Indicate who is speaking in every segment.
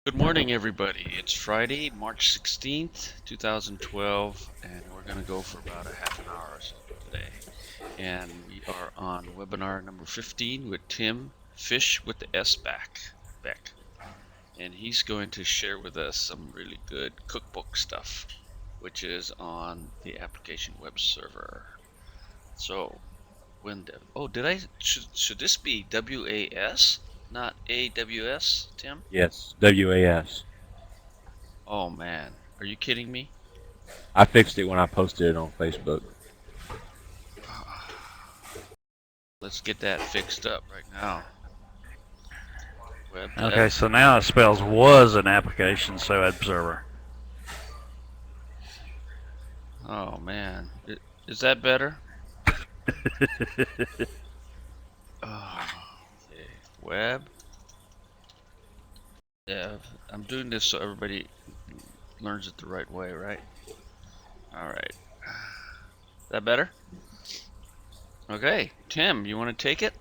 Speaker 1: Good morning, everybody. It's Friday, March 16th, 2012, and we're going to go for about a half an hour or so today. And we are on webinar number 15 with Tim Fish with the S Beck. And he's going to share with us some really good cookbook stuff, which is on the application web server. So, WinDev. Oh, should this be WAS, not AWS, Tim?
Speaker 2: Yes, WAS.
Speaker 1: Oh man, are you kidding me?
Speaker 2: I fixed it when I posted it on Facebook.
Speaker 1: Let's get that fixed up right now.
Speaker 3: Okay,
Speaker 1: WebDev.
Speaker 3: so now it spells was an application, so observer.
Speaker 1: Oh man, is that better? Oh, okay. Web dev. I'm doing this so everybody learns it the right way, right? All right. Is that better? Okay, Tim, you want to take it?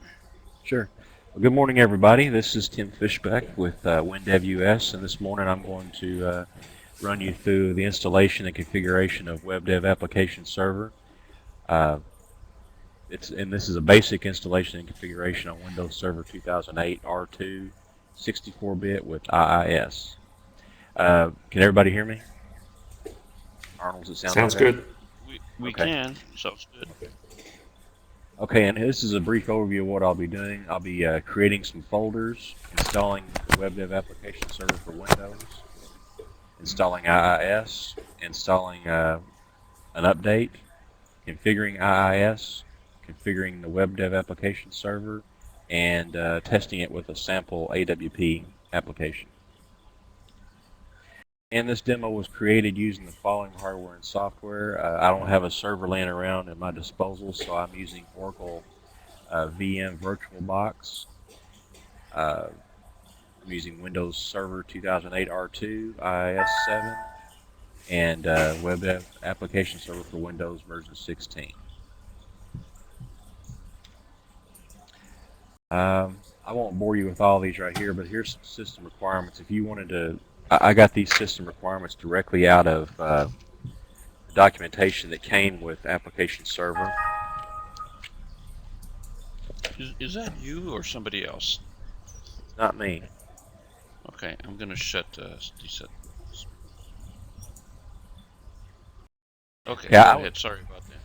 Speaker 2: Sure. Well, good morning, everybody. This is Tim Fischbeck with WINDEV US, and this morning I'm going to run you through the installation and configuration of WebDev Application Server. This is a basic installation and configuration on Windows Server 2008 R2 64-bit with IIS. Can everybody hear me? Arnold, does it sound
Speaker 4: Sounds
Speaker 2: okay?
Speaker 4: good.
Speaker 1: We
Speaker 2: Okay.
Speaker 1: can. Sounds good.
Speaker 2: Okay, and this is a brief overview of what I'll be doing. I'll be creating some folders, installing the WebDev Application Server for Windows, installing IIS, installing an update, configuring IIS, configuring the WebDev Application Server, and testing it with a sample AWP application. And this demo was created using the following hardware and software. I don't have a server laying around at my disposal, so I'm using Oracle VM VirtualBox. I'm using Windows Server 2008 R2, IIS 7, and WebDev Application Server for Windows version 16. I won't bore you with all these right here, but here's some system requirements. If you wanted to, I got these system requirements directly out of the documentation that came with Application Server.
Speaker 1: Is that you or somebody else?
Speaker 2: It's not me.
Speaker 1: Okay, I'm gonna shut reset. Okay,
Speaker 2: Yeah,
Speaker 1: go ahead. Sorry about that.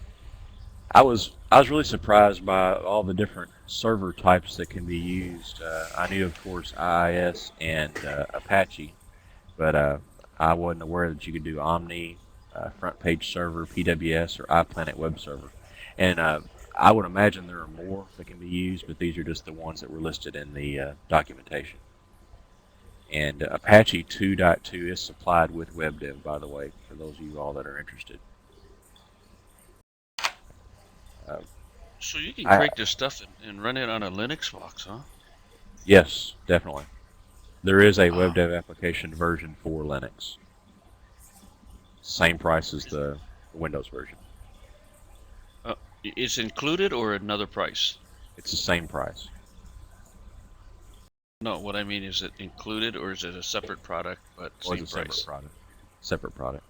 Speaker 2: I was really surprised by all the different server types that can be used. I knew, of course, IIS and Apache, but I wasn't aware that you could do Omni, Front Page Server, PWS, or iPlanet Web Server. And I would imagine there are more that can be used, but these are just the ones that were listed in the documentation. And Apache 2.2 is supplied with WebDev, by the way, for those of you all that are interested.
Speaker 1: So you can
Speaker 2: I,
Speaker 1: create this stuff and run it on a Linux box, huh?
Speaker 2: yes, definitely. There is a
Speaker 1: Wow.
Speaker 2: WebDev application version for Linux. Same price as the Windows version.
Speaker 1: It's included or another price?
Speaker 2: It's the same price.
Speaker 1: No, what I mean is it included or is it a separate product but
Speaker 2: Or it's
Speaker 1: same
Speaker 2: a separate
Speaker 1: price?
Speaker 2: product. Separate product.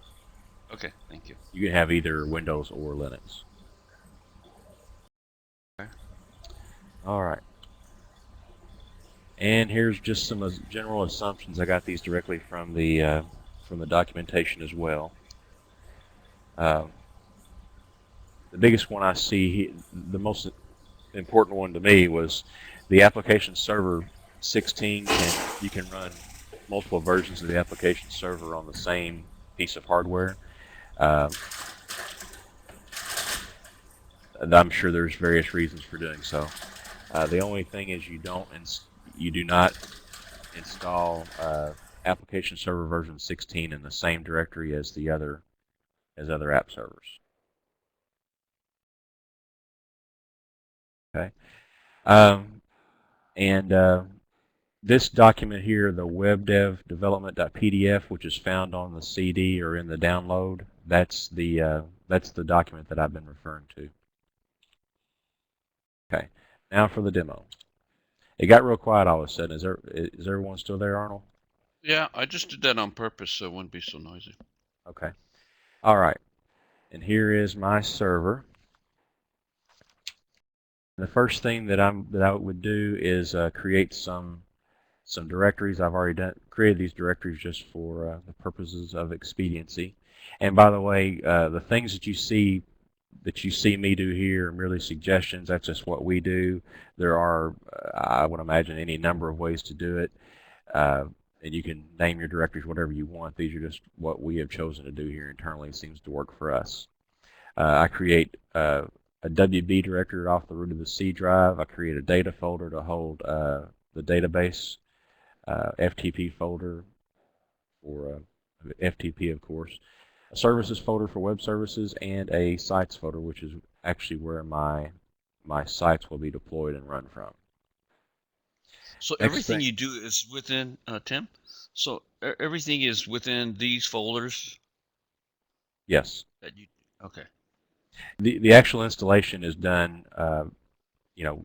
Speaker 1: Okay, thank you.
Speaker 2: You can have either Windows or Linux.
Speaker 1: Okay.
Speaker 2: All right. And here's just some general assumptions. I got these directly from the documentation as well. The biggest one I see, the most important one to me, was the application server 16. You can run multiple versions of the application server on the same piece of hardware. And I'm sure there's various reasons for doing so. The only thing is you do not install application server version 16 in the same directory as other app servers. Okay, and this document here, the WebDev development.pdf, which is found on the CD or in the download, that's the document that I've been referring to. Okay, now for the demo. It got real quiet all of a sudden. Is everyone still there, Arnold?
Speaker 1: Yeah, I just did that on purpose so it wouldn't be so noisy.
Speaker 2: Okay. All right. And here is my server. The first thing that I would do is create some directories. I've already created these directories just for the purposes of expediency. And by the way, the things that you see me do here are merely suggestions. That's just what we do. There are, I would imagine, any number of ways to do it. Uh, and you can name your directories whatever you want. These are just what we have chosen to do here internally. It seems to work for us. I create a WB directory off the root of the C drive. I create a data folder to hold the database, FTP folder for FTP, of course, a services folder for web services, and a sites folder, which is actually where my sites will be deployed and run from.
Speaker 1: So
Speaker 2: Next
Speaker 1: everything
Speaker 2: thing,
Speaker 1: you do is within Tim. So everything is within these folders
Speaker 2: yes,
Speaker 1: that you. Okay.
Speaker 2: the actual installation is done,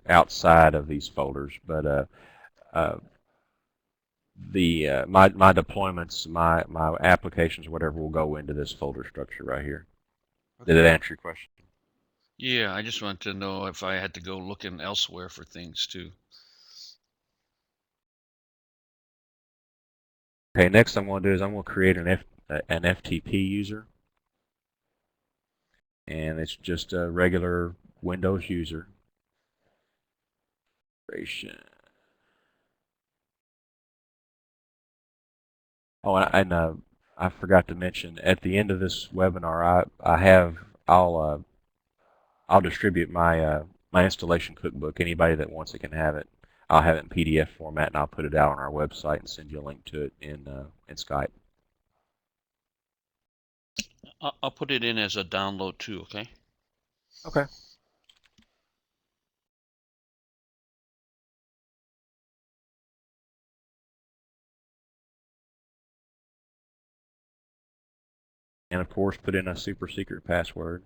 Speaker 2: outside of these folders, but uh, my deployments, my applications, whatever, will go into this folder structure right here. Did
Speaker 1: Okay.
Speaker 2: it answer your question?
Speaker 1: Yeah, I just wanted to know if I had to go looking elsewhere for things too.
Speaker 2: Okay, next I'm going to do is I'm going to create an FTP user, and it's just a regular Windows user. Oh, and I forgot to mention at the end of this webinar, I'll distribute my installation cookbook. Anybody that wants it can have it. I'll have it in PDF format, and I'll put it out on our website and send you a link to it in Skype.
Speaker 1: I'll put it in as a download too. Okay.
Speaker 2: Okay. And of course, put in a super secret password.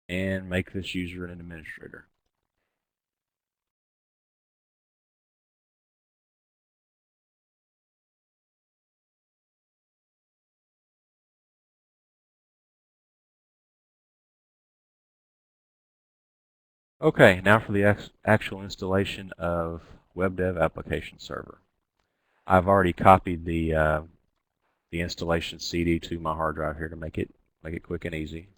Speaker 2: And make this user an administrator. Okay, now for the actual installation of WebDev Application Server. I've already copied the installation CD to my hard drive here to make it quick and easy.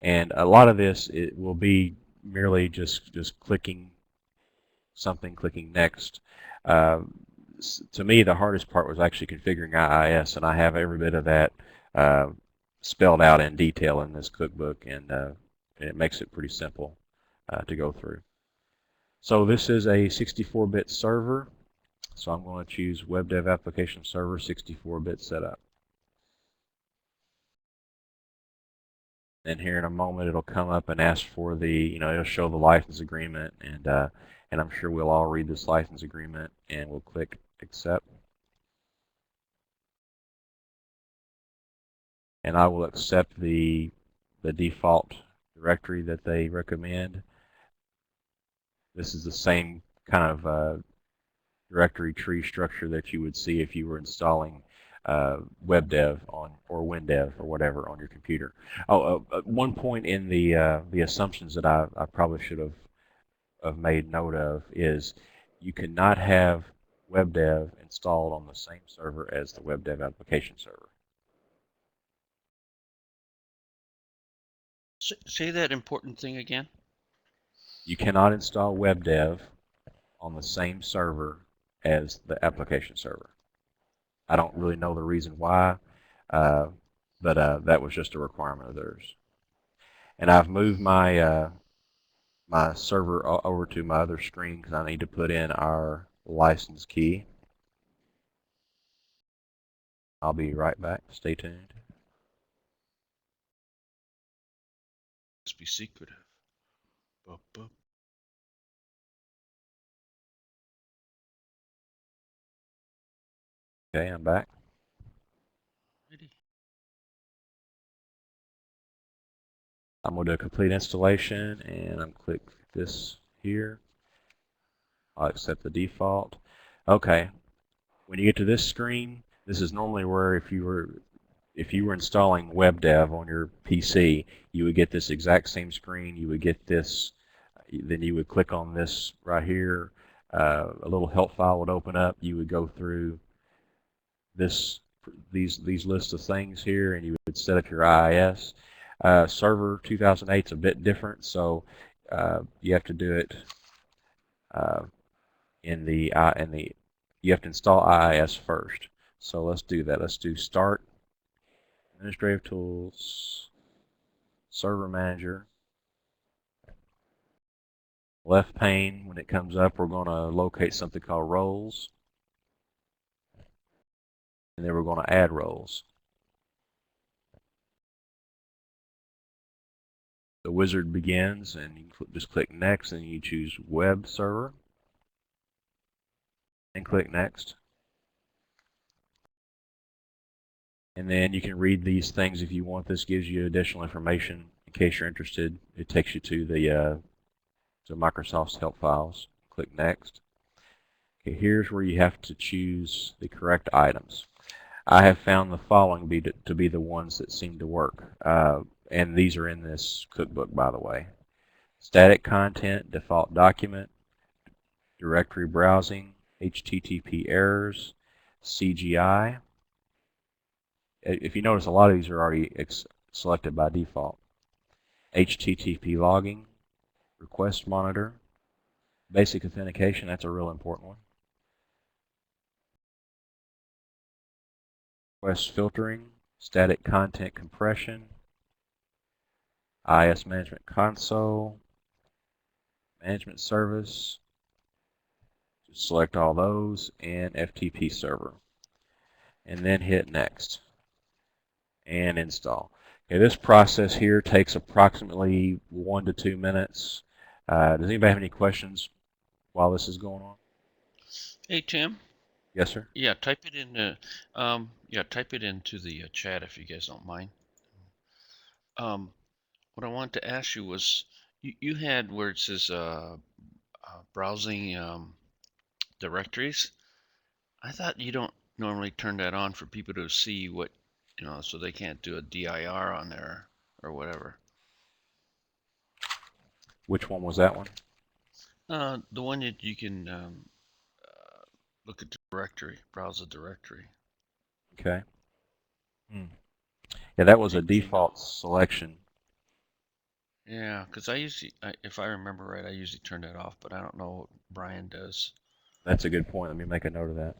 Speaker 2: And a lot of this, it will be merely just clicking something, clicking next. Uh, to me, the hardest part was actually configuring IIS, and I have every bit of that spelled out in detail in this cookbook, and it makes it pretty simple to go through. So this is a 64-bit server, so I'm going to choose WebDev Application Server 64-bit setup. And here in a moment, it'll come up and ask for it'll show the license agreement, and I'm sure we'll all read this license agreement, and we'll click accept. And I will accept the default directory that they recommend. This is the same kind of directory tree structure that you would see if you were installing WebDev or WinDev or whatever on your computer. Oh, one point in the assumptions that I probably should have made note of is you cannot have WebDev installed on the same server as the WebDev Application Server.
Speaker 1: Say that important thing again.
Speaker 2: You cannot install WebDev on the same server as the application server. I don't really know the reason why, but that was just a requirement of theirs. And I've moved my my server over to my other screen because I need to put in our license key. I'll be right back. Stay tuned.
Speaker 1: Must be secretive. Bup, bup.
Speaker 2: Okay, I'm back.
Speaker 1: Ready?
Speaker 2: I'm going to do a complete installation, and I'm click this here. I'll accept the default. Okay. When you get to this screen, this is normally where if you were installing WebDev on your PC, you would get this exact same screen. You would get this, then you would click on this right here. A little help file would open up. You would go through these lists of things here, and you would set up your IIS. Server 2008 is a bit different, so you have to do it you have to install IIS first. So let's do that. Let's do Start, Administrative Tools, Server Manager. Left pane, when it comes up, we're going to locate something called Roles. And then we're going to add roles. The wizard begins, and you just click Next, and you choose Web Server. And click Next. And then you can read these things if you want. This gives you additional information in case you're interested. It takes you to the to Microsoft's help files. Click Next. Okay, here's where you have to choose the correct items. I have found the following to be the ones that seem to work. And these are in this cookbook, by the way. Static content, default document, directory browsing, HTTP errors, CGI. If you notice, a lot of these are already selected by default. HTTP logging, request monitor, basic authentication, that's a real important one. Request filtering, static content compression, IIS management console, management service, just select all those, and FTP server. And then hit Next and install. Okay, this process here takes approximately 1 to 2 minutes. Does anybody have any questions while this is going on?
Speaker 1: Hey, Tim.
Speaker 2: Yes, sir.
Speaker 1: Yeah, type it in. Type it into the chat if you guys don't mind. What I wanted to ask you was, you had where it says browsing directories. I thought you don't normally turn that on for people to see what, so they can't do a dir on there or whatever.
Speaker 2: Which one was that one?
Speaker 1: The one that you can look at the directory, browse the directory.
Speaker 2: Okay. Yeah, that was a default selection.
Speaker 1: Yeah, because I usually, if I remember right, I usually turn that off, but I don't know what Brian does.
Speaker 2: That's a good point. Let me make a note of that.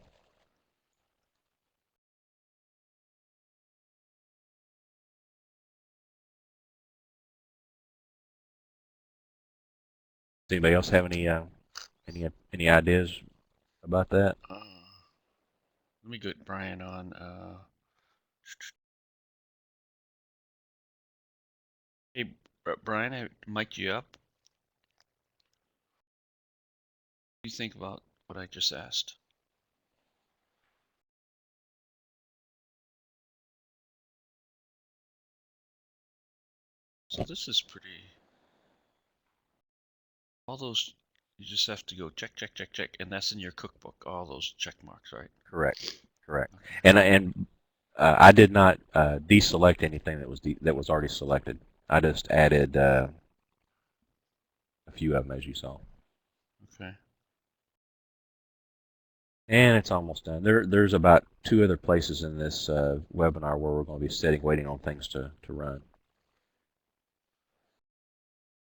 Speaker 2: Does anybody else have any ideas about that?
Speaker 1: Let me get Brian on. Hey, Brian, I mic'd you up. What do you think about what I just asked? So this is pretty. All those, you just have to go check, check, check, check, and that's in your cookbook. All those check marks, right?
Speaker 2: Correct. Correct. And I did not deselect anything that was already selected. I just added a few of them, as you saw.
Speaker 1: Okay.
Speaker 2: And it's almost done. There's about 2 other places in this webinar where we're going to be waiting on things to run.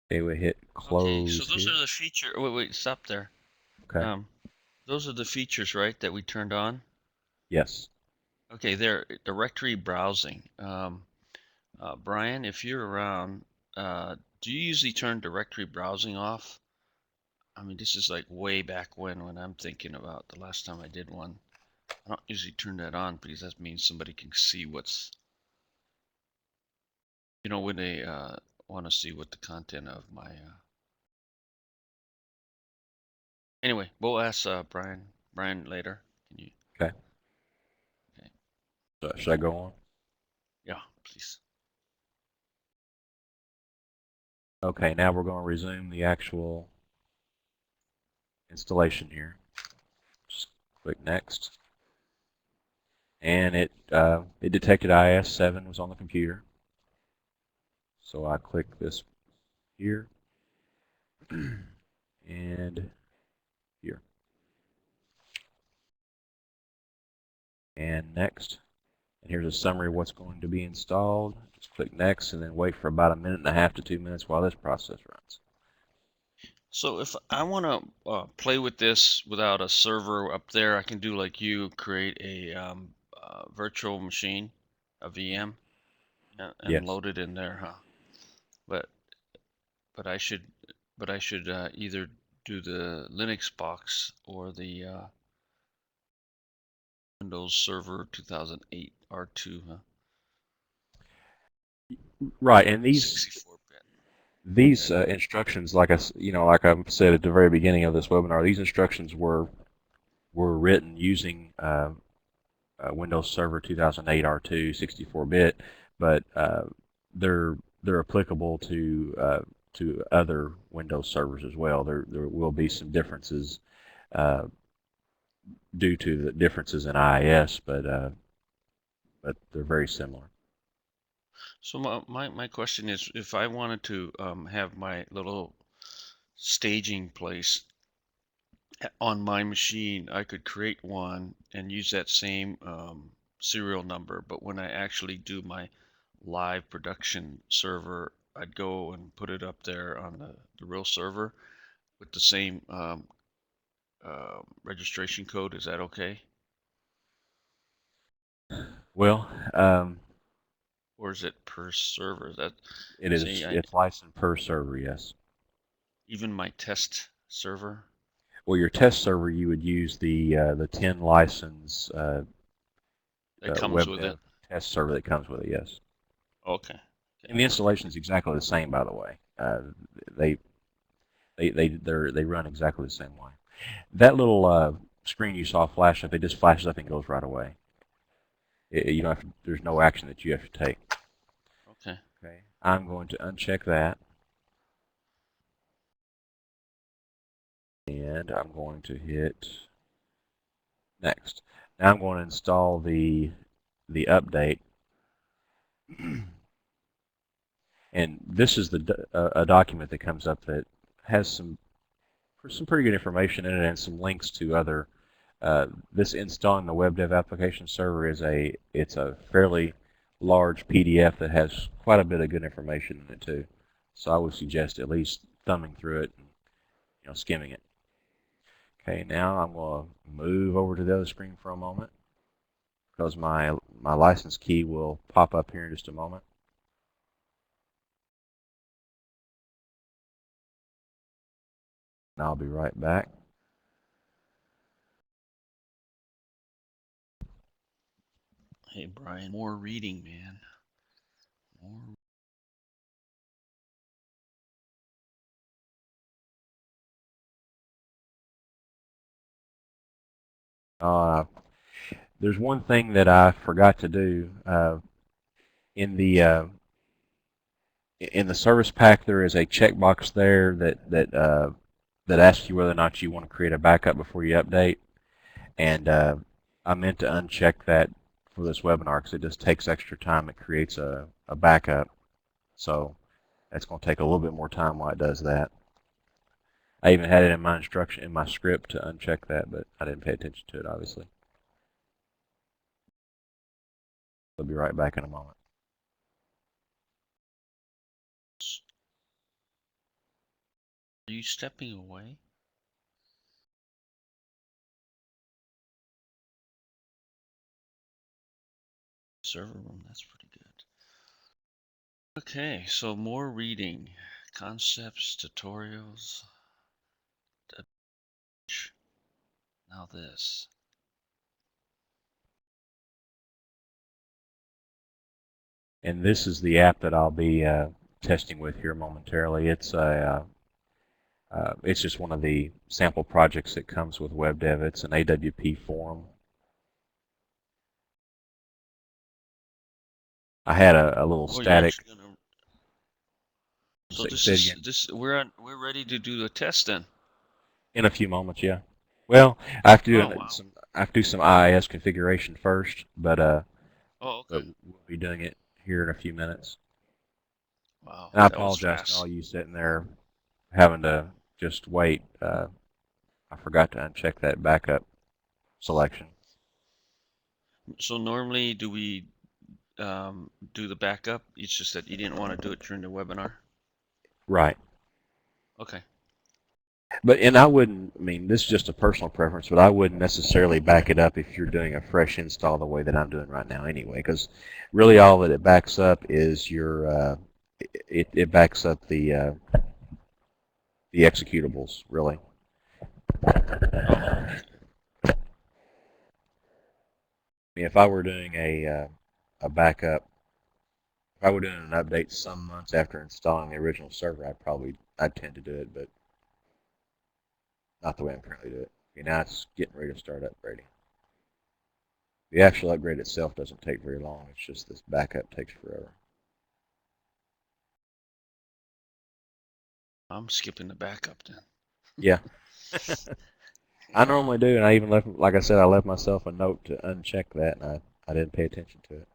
Speaker 2: Okay, we hit close.
Speaker 1: Okay, so those are the features. Wait, stop there.
Speaker 2: Okay.
Speaker 1: Those are the features, right, that we turned on?
Speaker 2: Yes.
Speaker 1: Okay, they're directory browsing. Brian, if you're around, do you usually turn directory browsing off? I mean, this is like way back when I'm thinking about the last time I did one. I don't usually turn that on because that means somebody can see what's, when they want to see what the content of my. Anyway, we'll ask Brian later. Can you?
Speaker 2: Okay.
Speaker 1: Okay.
Speaker 2: So should I go on?
Speaker 1: Yeah, please.
Speaker 2: Okay, now we're going to resume the actual installation here. Just click Next. And it detected IIS 7 was on the computer. So I click this here and here. And Next. And here's a summary of what's going to be installed. Just click Next and then wait for about 1.5 to 2 minutes while this process runs.
Speaker 1: So if I want to play with this without a server up there, I can do like you, create a virtual machine, a VM, and
Speaker 2: Yes.
Speaker 1: load it in there, huh? But but I should either do the Linux box or the Windows Server 2008 R2, huh?
Speaker 2: Right, and these
Speaker 1: 64-bit.
Speaker 2: these instructions, like like I said at the very beginning of this webinar, these instructions were written using Windows Server 2008 R2 64-bit, but they're applicable to other Windows servers as well. There will be some differences due to the differences in IIS, but they're very similar.
Speaker 1: So my question is, if I wanted to have my little staging place on my machine, I could create one and use that same serial number. But when I actually do my live production server, I'd go and put it up there on the real server with the same registration code. Is that okay?
Speaker 2: Well,
Speaker 1: Or is it per server? That
Speaker 2: it is
Speaker 1: see,
Speaker 2: it's licensed per server, yes.
Speaker 1: even my test server.
Speaker 2: Well, your test server, you would use the 10 license
Speaker 1: That comes with it.
Speaker 2: WebDev test server that comes with it, yes.
Speaker 1: Okay.
Speaker 2: And the installation is exactly the same, by the way. They run exactly the same way. That little screen you saw flash up, it just flashes up and goes right away. You don't have to, there's no action that you have to take.
Speaker 1: Okay.
Speaker 2: Okay. I'm going to uncheck that. And I'm going to hit Next. Now I'm going to install the update. And this is a document that comes up that has some pretty good information in it and some links to other. This installing the WebDev Application Server is it's a fairly large PDF that has quite a bit of good information in it too. So I would suggest at least thumbing through it and skimming it. Okay, now I'm going to move over to the other screen for a moment because my license key will pop up here in just a moment. And I'll be right back.
Speaker 1: Hey, Brian, more reading, man. More.
Speaker 2: There's one thing that I forgot to do in the service pack. There is a checkbox there that asks you whether or not you want to create a backup before you update, and I meant to uncheck that for this webinar because it just takes extra time. It creates a backup, so it's going to take a little bit more time while it does that. I even had it in my script to uncheck that, but I didn't pay attention to it, obviously. I'll be right back in a moment.
Speaker 1: Are you stepping away? Server room, that's pretty good. Okay, so more reading. Concepts, tutorials. Now this.
Speaker 2: And this is the app that I'll be testing with here momentarily. It's it's just one of the sample projects that comes with WebDev. It's an AWP forum. I had a little static.
Speaker 1: So
Speaker 2: Say it again.
Speaker 1: we're ready to do the test then.
Speaker 2: In a few moments, yeah. Well, I have to do
Speaker 1: Oh wow.
Speaker 2: some IIS configuration first, but
Speaker 1: Oh
Speaker 2: but
Speaker 1: okay.
Speaker 2: we'll be doing it here in a few minutes.
Speaker 1: Wow,
Speaker 2: And I
Speaker 1: that was
Speaker 2: apologize to all
Speaker 1: fast.
Speaker 2: you sitting there having to just wait. I forgot to uncheck that backup selection.
Speaker 1: So normally do we do the backup? It's just that you didn't want to do it during the webinar.
Speaker 2: Right.
Speaker 1: Okay.
Speaker 2: And I wouldn't, I mean, this is just a personal preference, but I wouldn't necessarily back it up if you're doing a fresh install the way that I'm doing right now anyway, because really all that it backs up is it backs up the executables, really.
Speaker 1: Oh,
Speaker 2: I mean, if I were doing a backup, if I were doing an update some months after installing the original server, I'd tend to do it, but not the way I'm currently doing it. Okay, now it's getting ready to start upgrading. The actual upgrade itself doesn't take very long. It's just this backup takes forever.
Speaker 1: I'm skipping the backup then.
Speaker 2: Yeah. I normally do, and I even left, like I said, I left myself a note to uncheck that, and I didn't pay attention to it.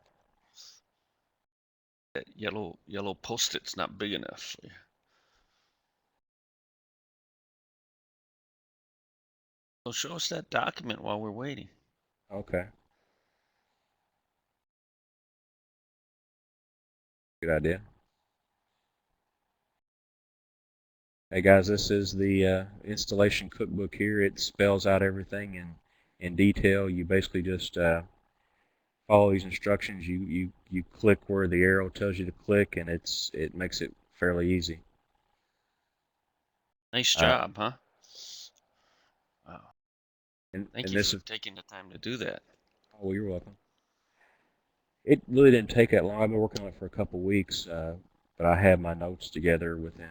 Speaker 1: That yellow post-it's not big enough for you. So show us that document while we're waiting.
Speaker 2: Okay. Good idea. Hey guys, this is the installation cookbook here. It spells out everything in detail. You basically just follow these instructions. You click where the arrow tells you to click, and it makes it fairly easy.
Speaker 1: Nice
Speaker 2: Uh,
Speaker 1: job, huh? Wow. Thank
Speaker 2: and
Speaker 1: you
Speaker 2: this
Speaker 1: for
Speaker 2: is,
Speaker 1: taking the time to do that.
Speaker 2: oh, you're welcome. It really didn't take that long. I've been working on it for a couple weeks, but I had my notes together within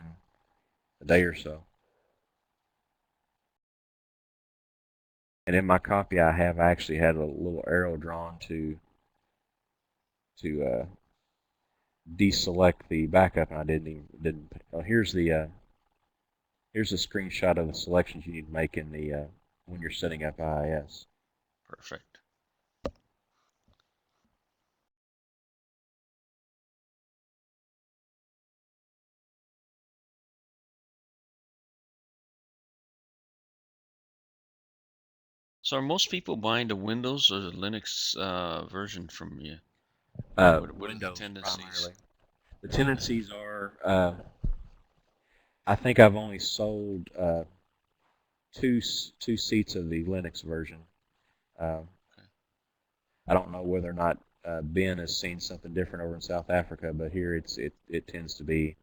Speaker 2: a day or so. And in my copy I actually had a little arrow drawn to deselect the backup, and I didn't. Oh, here's the screenshot of the selections you need to make in the when you're setting up IIS.
Speaker 1: Perfect. So are most people buying the Windows or the Linux version from you? What are the
Speaker 2: Windows
Speaker 1: tendencies?
Speaker 2: primarily. The
Speaker 1: Okay.
Speaker 2: tendencies are I think I've only sold two seats of the Linux version. Uh,
Speaker 1: Okay.
Speaker 2: I don't know whether or not Ben has seen something different over in South Africa, but here it tends to be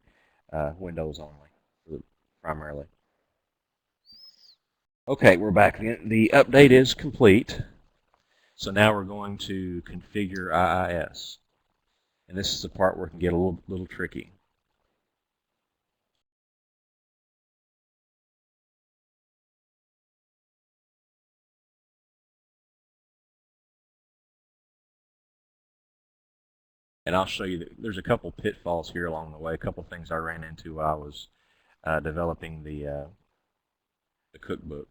Speaker 2: Windows only, primarily. Okay, we're back again. The update is complete. So now we're going to configure IIS. And this is the part where it can get a little tricky. And I'll show you that there's a couple pitfalls here along the way, a couple things I ran into while I was developing the cookbook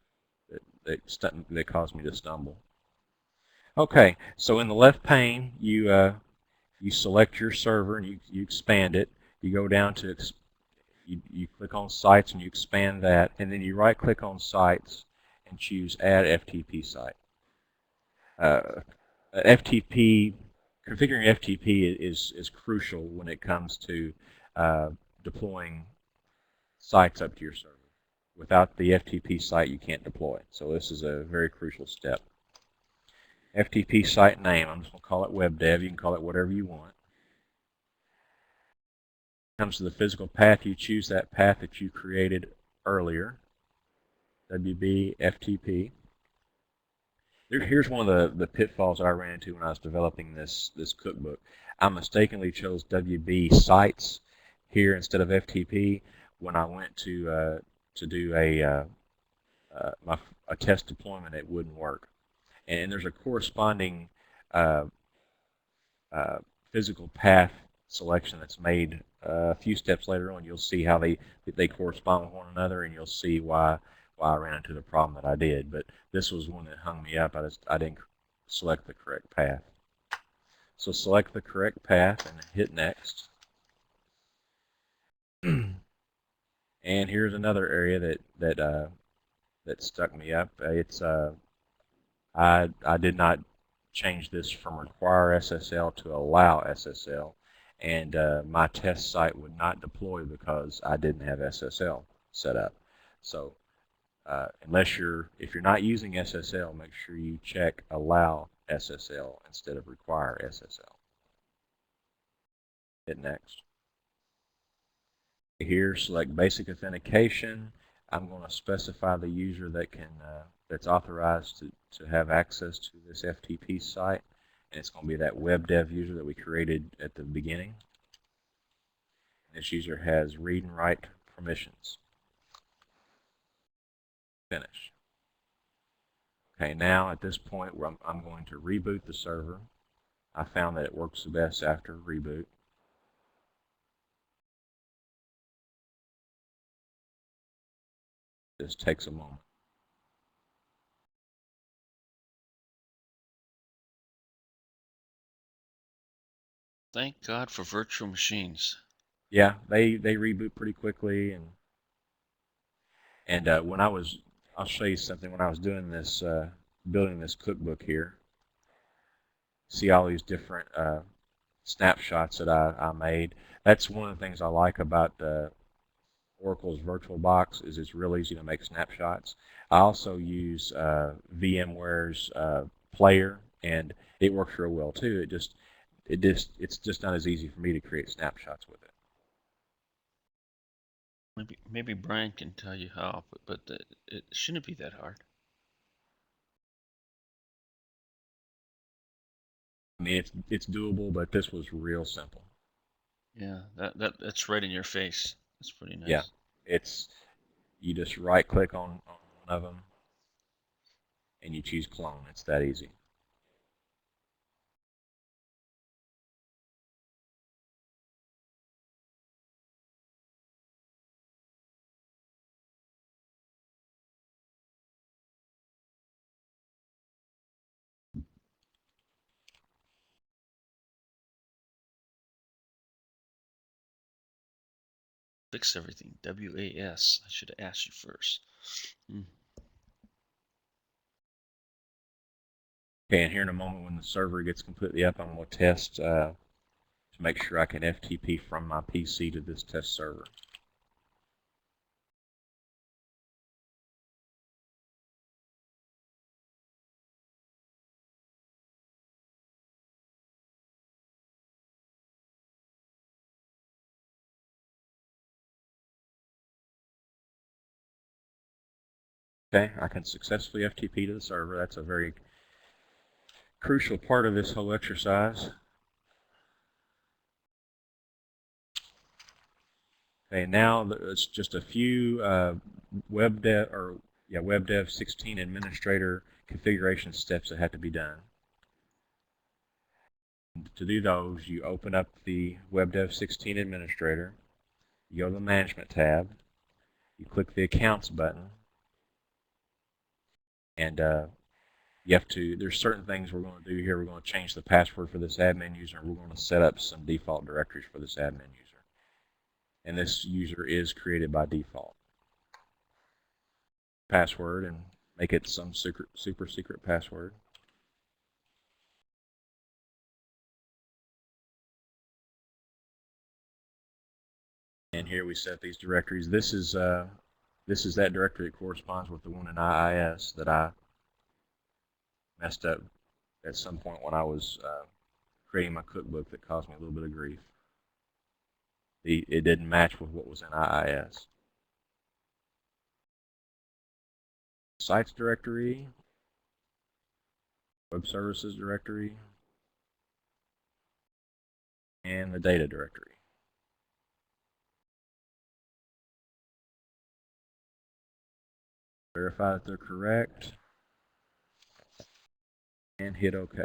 Speaker 2: that caused me to stumble. Okay, so in the left pane, you select your server and you expand it. You go down to you click on sites and you expand that, and then you right click on sites and choose add FTP site. FTP configuring FTP is crucial when it comes to deploying sites up to your server. Without the FTP site, you can't deploy. So this is a very crucial step. FTP site name, I'm just going to call it WebDev. You can call it whatever you want. Comes to the physical path, you choose that path that you created earlier, WB FTP. Here's one of the pitfalls I ran into when I was developing this cookbook. I mistakenly chose WB sites here instead of FTP when I went to do a test deployment. It wouldn't work, and there's a corresponding uh, physical path selection that's made a few steps later on, you'll see how they correspond with one another, and you'll see why I ran into the problem that I did. But this was one that hung me up. I didn't select the correct path. So select the correct path and hit next. And here's another area that stuck me up. I did not change this from require SSL to allow SSL, and my test site would not deploy because I didn't have SSL set up. So if you're not using SSL, make sure you check allow SSL instead of require SSL. Hit next. Here, select basic authentication. I'm going to specify the user that's authorized to have access to this FTP site, and it's going to be that WebDev user that we created at the beginning. This user has read and write permissions. Finish. Okay, now at this point I'm going to reboot the server. I found that it works the best after reboot. This takes a moment.
Speaker 1: Thank God for virtual machines.
Speaker 2: Yeah, they reboot pretty quickly, and I'll show you something. When I was doing this, building this cookbook here, see all these different snapshots that I made. That's one of the things I like about Oracle's VirtualBox is it's real easy to make snapshots. I also use VMware's player, and it works real well too. It's just not as easy for me to create snapshots with it.
Speaker 1: Maybe Brian can tell you how, but it shouldn't be that hard.
Speaker 2: I mean, it's doable, but this was real simple.
Speaker 1: Yeah, that's right in your face. That's pretty nice.
Speaker 2: Yeah, you just right click on one of them and you choose clone. It's that easy.
Speaker 1: Fix everything. WAS. I should have asked you first.
Speaker 2: Okay, and here in a moment when the server gets completely up, I'm going to test to make sure I can FTP from my PC to this test server. Okay, I can successfully FTP to the server. That's a very crucial part of this whole exercise. Okay, now it's just a few WebDev 16 administrator configuration steps that have to be done. To do those, you open up the WebDev 16 administrator, you go to the Management tab, you click the Accounts button, and there's certain things we're going to do here. We're going to change the password for this admin user, and we're going to set up some default directories for this admin user. And this user is created by default. Password, and make it some super secret password. And here we set these directories. This is that directory that corresponds with the one in IIS that I messed up at some point when I was creating my cookbook that caused me a little bit of grief. It didn't match with what was in IIS. Sites directory, web services directory, and the data directory. Verify that they're correct, and hit OK.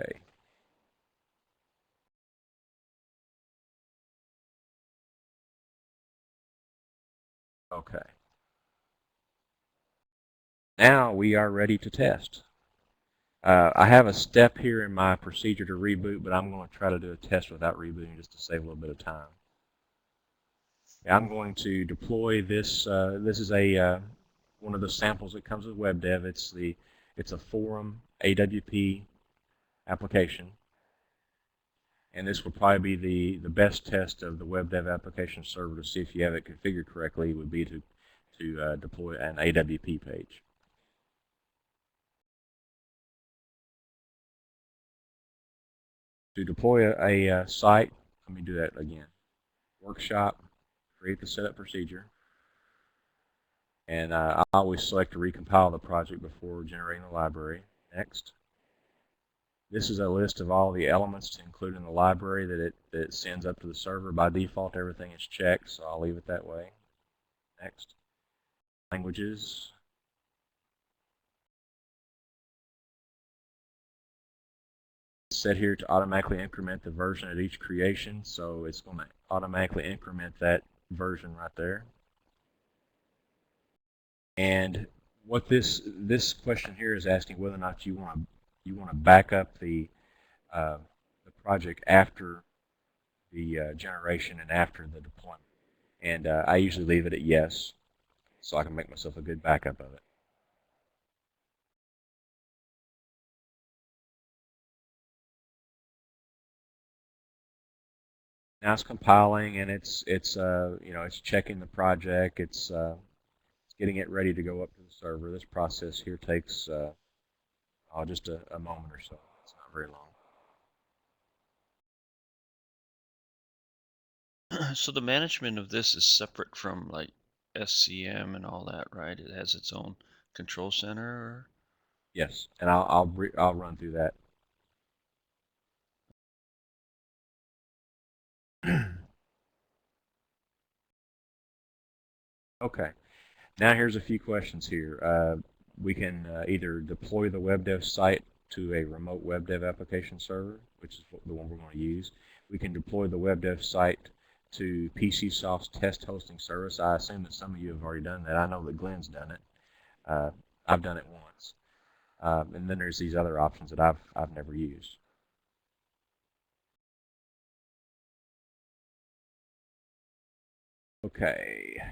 Speaker 2: Okay. Now we are ready to test. I have a step here in my procedure to reboot, but I'm going to try to do a test without rebooting just to save a little bit of time. I'm going to deploy this. This is a one of the samples that comes with WebDev. It's a forum AWP application, and this will probably be the best test of the WebDev Application Server to see if you have it configured correctly. Would be to deploy an AWP page. To deploy a site, let me do that again. Workshop, create the setup procedure, and I always select to recompile the project before generating the library. Next. This is a list of all the elements to include in the library that it sends up to the server. By default, everything is checked, so I'll leave it that way. Next. Languages. Set here to automatically increment the version at each creation, so it's going to automatically increment that version right there. And what this question here is asking whether or not you want to back up the project after the generation and after the deployment. And I usually leave it at yes, so I can make myself a good backup of it. Now it's compiling, and it's checking the project. It's getting it ready to go up to the server. This process here takes just a moment or so. It's not very long.
Speaker 1: So the management of this is separate from like SCM and all that, right? It has its own control center. Or...
Speaker 2: Yes, and I'll run through that. Okay. Now here's a few questions here. We can either deploy the WebDev site to a remote WebDev application server, which is the one we're going to use. We can deploy the WebDev site to PCSoft's test hosting service. I assume that some of you have already done that. I know that Glenn's done it. I've done it once. And then there's these other options that I've never used. Okay.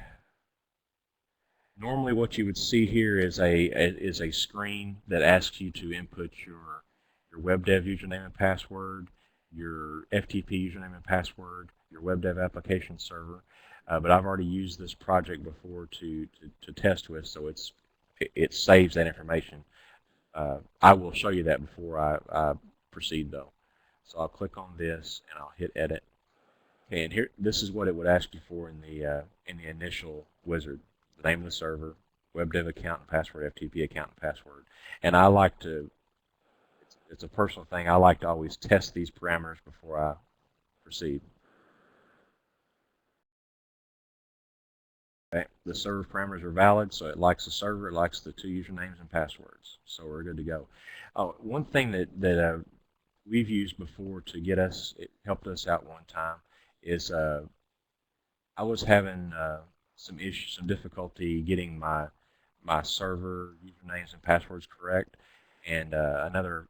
Speaker 2: Normally what you would see here is a screen that asks you to input your WebDev username and password, your FTP username and password, your WebDev application server. But I've already used this project before to test with, so it saves that information. I will show you that before I proceed though. So I'll click on this and I'll hit edit. Okay, and here this is what it would ask you for in the initial wizard. The name of the server, WebDev account and password, FTP account and password. And I like to, it's a personal thing, I like to always test these parameters before I proceed. Okay, the server parameters are valid, so it likes the server, it likes the 2 usernames and passwords. So we're good to go. Oh, one thing that we've used before to get us, it helped us out one time, is I was having some difficulty getting my server usernames and passwords correct, and another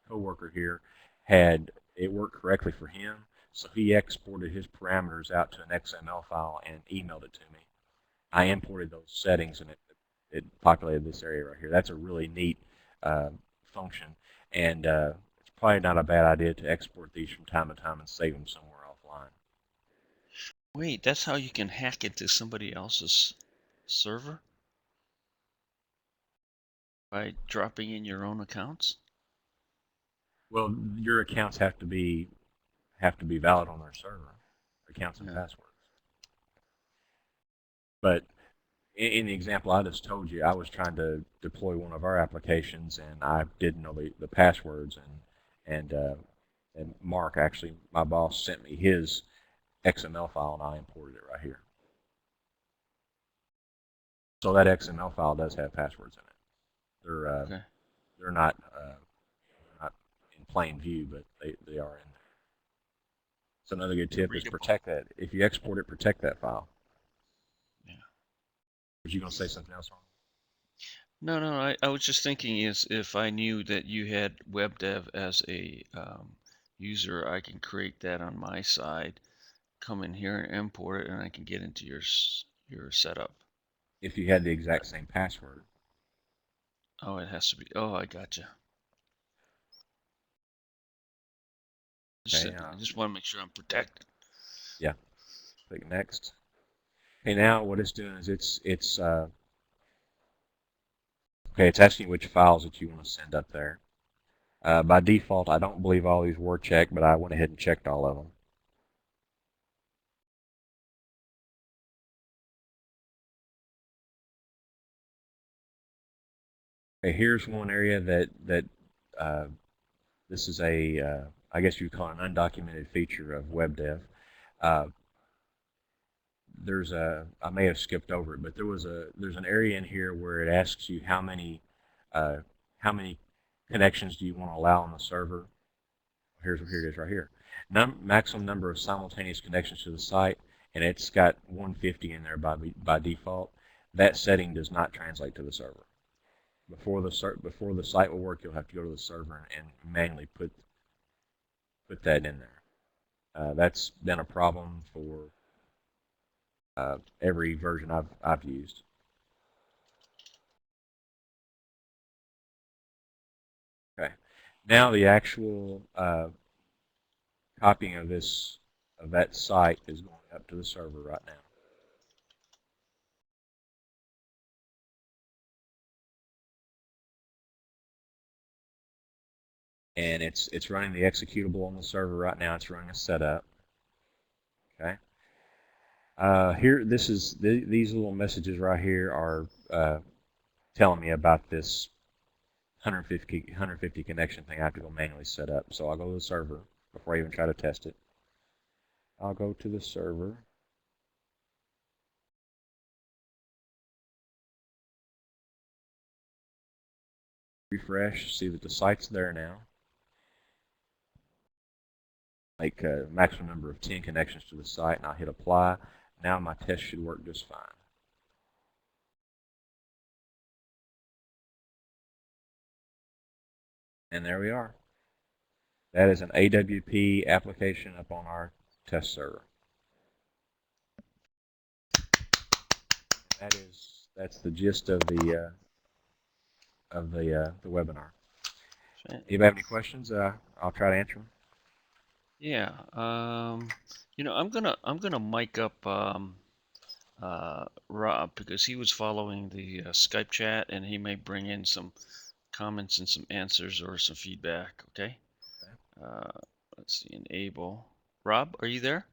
Speaker 2: coworker here had it worked correctly for him, so he exported his parameters out to an XML file and emailed it to me. I imported those settings and it populated this area right here. That's a really neat function, and it's probably not a bad idea to export these from time to time and save them somewhere offline.
Speaker 1: Wait, that's how you can hack into somebody else's server? By dropping in your own accounts?
Speaker 2: Well, your accounts have to be valid on their server, accounts and passwords. But in the example I just told you, I was trying to deploy one of our applications, and I didn't know the passwords, and Mark, actually, my boss, sent me his XML file, and I imported it right here. So that XML file does have passwords in it. They're not in plain view, but they are in there. So another good tip is protect that. If you export it, protect that file. Was you going to say something else, Ron?
Speaker 1: No. I was just thinking is if I knew that you had WebDev as a user, I can create that on my side, come in here and import it, and I can get into your setup.
Speaker 2: If you had the exact same password.
Speaker 1: Oh, it has to be. Oh, I gotcha.
Speaker 2: Okay.
Speaker 1: I just want to make sure I'm protected.
Speaker 2: Yeah. Click next. Okay. Now what it's doing is it's okay. It's asking which files that you want to send up there. By default, I don't believe all these were checked, but I went ahead and checked all of them. Okay, here's one area that this is a I guess you call it an undocumented feature of WebDev. There's I may have skipped over it, but there's an area in here where it asks you how many connections do you want to allow on the server. Here it is right here. Maximum number of simultaneous connections to the site, and it's got 150 in there by default. That setting does not translate to the server. Before the site will work, you'll have to go to the server and manually put that in there. That's been a problem for every version I've used. Okay, now the actual copying of that site is going up to the server right now. And it's running the executable on the server right now. It's running a setup. Okay. Here, these little messages right here are telling me about this 150 connection thing I have to go manually set up. So I'll go to the server before I even try to test it. I'll go to the server. Refresh, see that the site's there now. Make a maximum number of 10 connections to the site, and I'll hit apply. Now my test should work just fine. And there we are. That is an AWP application up on our test server. That's the gist of the webinar. Anybody have any questions? I'll try to answer them.
Speaker 1: Yeah. You know, I'm gonna mic up Rob because he was following the Skype chat, and he may bring in some comments and some answers or some feedback. Okay. Let's see. Enable. Rob, are you there?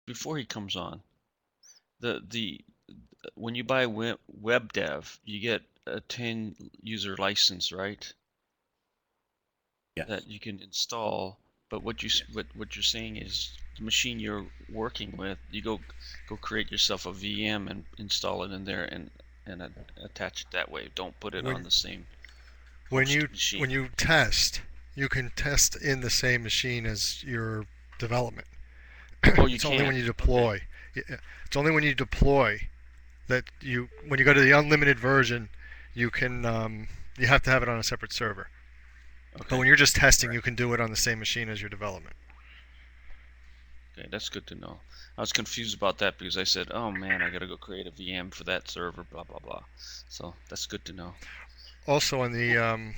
Speaker 1: Before he comes on, when you buy WebDev, you get a 10 user license, right?
Speaker 2: Yes.
Speaker 1: That you can install. But what you're saying is the machine you're working with, you go create yourself a VM and install it in there and attach it that way. Don't put it on the same machine.
Speaker 4: When you test, you can test in the same machine as your development.
Speaker 1: Oh, you
Speaker 4: it's
Speaker 1: can.
Speaker 4: only when you deploy. Okay. It's only when you deploy that when you go to the unlimited version, you can you have to have it on a separate server. Okay. But when you're just testing, you can do it on the same machine as your development.
Speaker 1: Okay, that's good to know. I was confused about that because I said, "Oh man, I gotta go create a VM for that server." Blah blah blah. So that's good to know.
Speaker 4: Also on the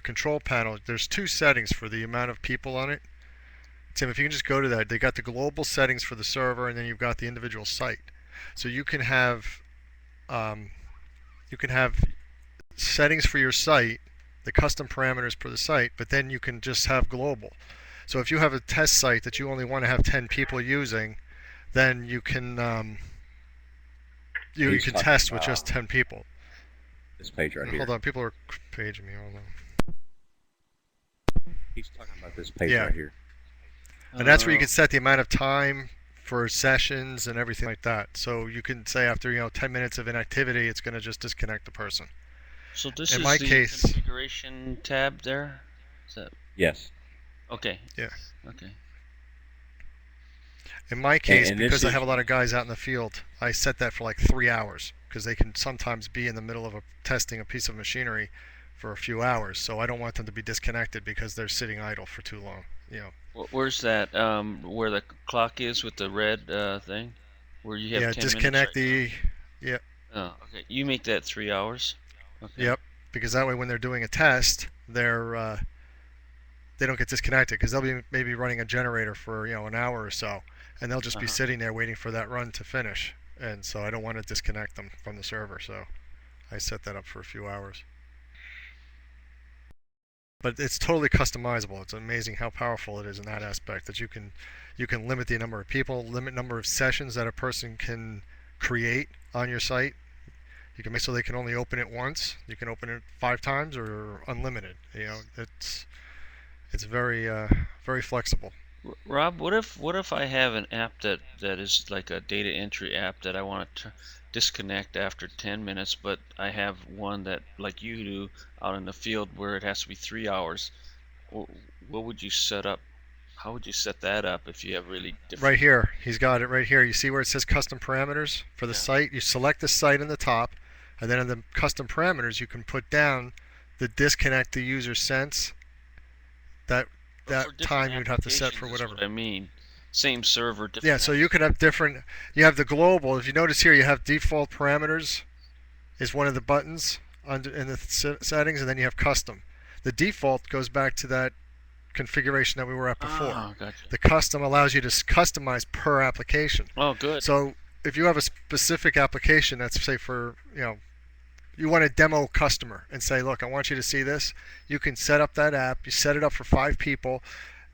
Speaker 4: control panel, there's two settings for the amount of people on it. Tim, if you can just go to that, they got the global settings for the server, and then you've got the individual site. So you can have settings for your site, the custom parameters for the site, but then you can just have global. So if you have a test site that you only want to have 10 people using, then you can you can test with just 10 people.
Speaker 2: This page right here.
Speaker 4: Hold on, people are paging me. Hold on.
Speaker 2: He's talking about this page right here.
Speaker 4: And that's where you can set the amount of time for sessions and everything like that. So you can say after 10 minutes of inactivity, it's going to just disconnect the person.
Speaker 1: So this is the configuration tab there? Is that...
Speaker 2: Yes.
Speaker 1: Okay.
Speaker 4: Yeah.
Speaker 1: Okay.
Speaker 4: In my case,
Speaker 2: And this
Speaker 4: because I have a
Speaker 2: usually,
Speaker 4: lot of guys out in the field, I set that for like 3 hours because they can sometimes be in the middle of testing a piece of machinery for a few hours. So I don't want them to be disconnected because they're sitting idle for too long. You know.
Speaker 1: Where's that? Where the clock is with the red thing? Where you have
Speaker 4: Yeah.
Speaker 1: 10 minutes
Speaker 4: Disconnect
Speaker 1: right now?
Speaker 4: the. Yeah.
Speaker 1: Oh, okay. You make that 3 hours. Okay.
Speaker 4: Yep. Because that way, when they're doing a test, they don't get disconnected because they'll be maybe running a generator for an hour or so, and they'll just be
Speaker 1: Uh-huh.
Speaker 4: sitting there waiting for that run to finish. And so I don't want to disconnect them from the server. So I set that up for a few hours. But it's totally customizable. It's amazing how powerful it is in that aspect that you can limit the number of people, limit number of sessions that a person can create on your site. You can make so they can only open it once. You can open it 5 times or unlimited. It's very flexible.
Speaker 1: Rob, what if I have an app that is like a data entry app that I want to disconnect after 10 minutes, but I have one that like you do out in the field where it has to be 3 hours. What would you set up? How would you set that up if you have really
Speaker 4: Right
Speaker 1: different?
Speaker 4: here, he's got it right here. You see where it says custom parameters for the
Speaker 1: Yeah.
Speaker 4: site? You select the site in the top, and then in the custom parameters, you can put down the disconnect the user sense. That
Speaker 1: But
Speaker 4: that
Speaker 1: for different
Speaker 4: time you'd have to set
Speaker 1: applications
Speaker 4: for
Speaker 1: is
Speaker 4: whatever.
Speaker 1: what I mean. Same server,
Speaker 4: Yeah,
Speaker 1: different
Speaker 4: so you could have
Speaker 1: application.
Speaker 4: different. You have the global. If you notice here, you have default parameters is one of the buttons under in the settings, and then you have custom. The default goes back to that configuration that we were at before.
Speaker 1: Ah, gotcha.
Speaker 4: The custom allows you to customize per application.
Speaker 1: Oh, good.
Speaker 4: So if you have a specific application that's say for you want to demo customer and say, look, I want you to see this, you can set up that app. You set it up for 5 people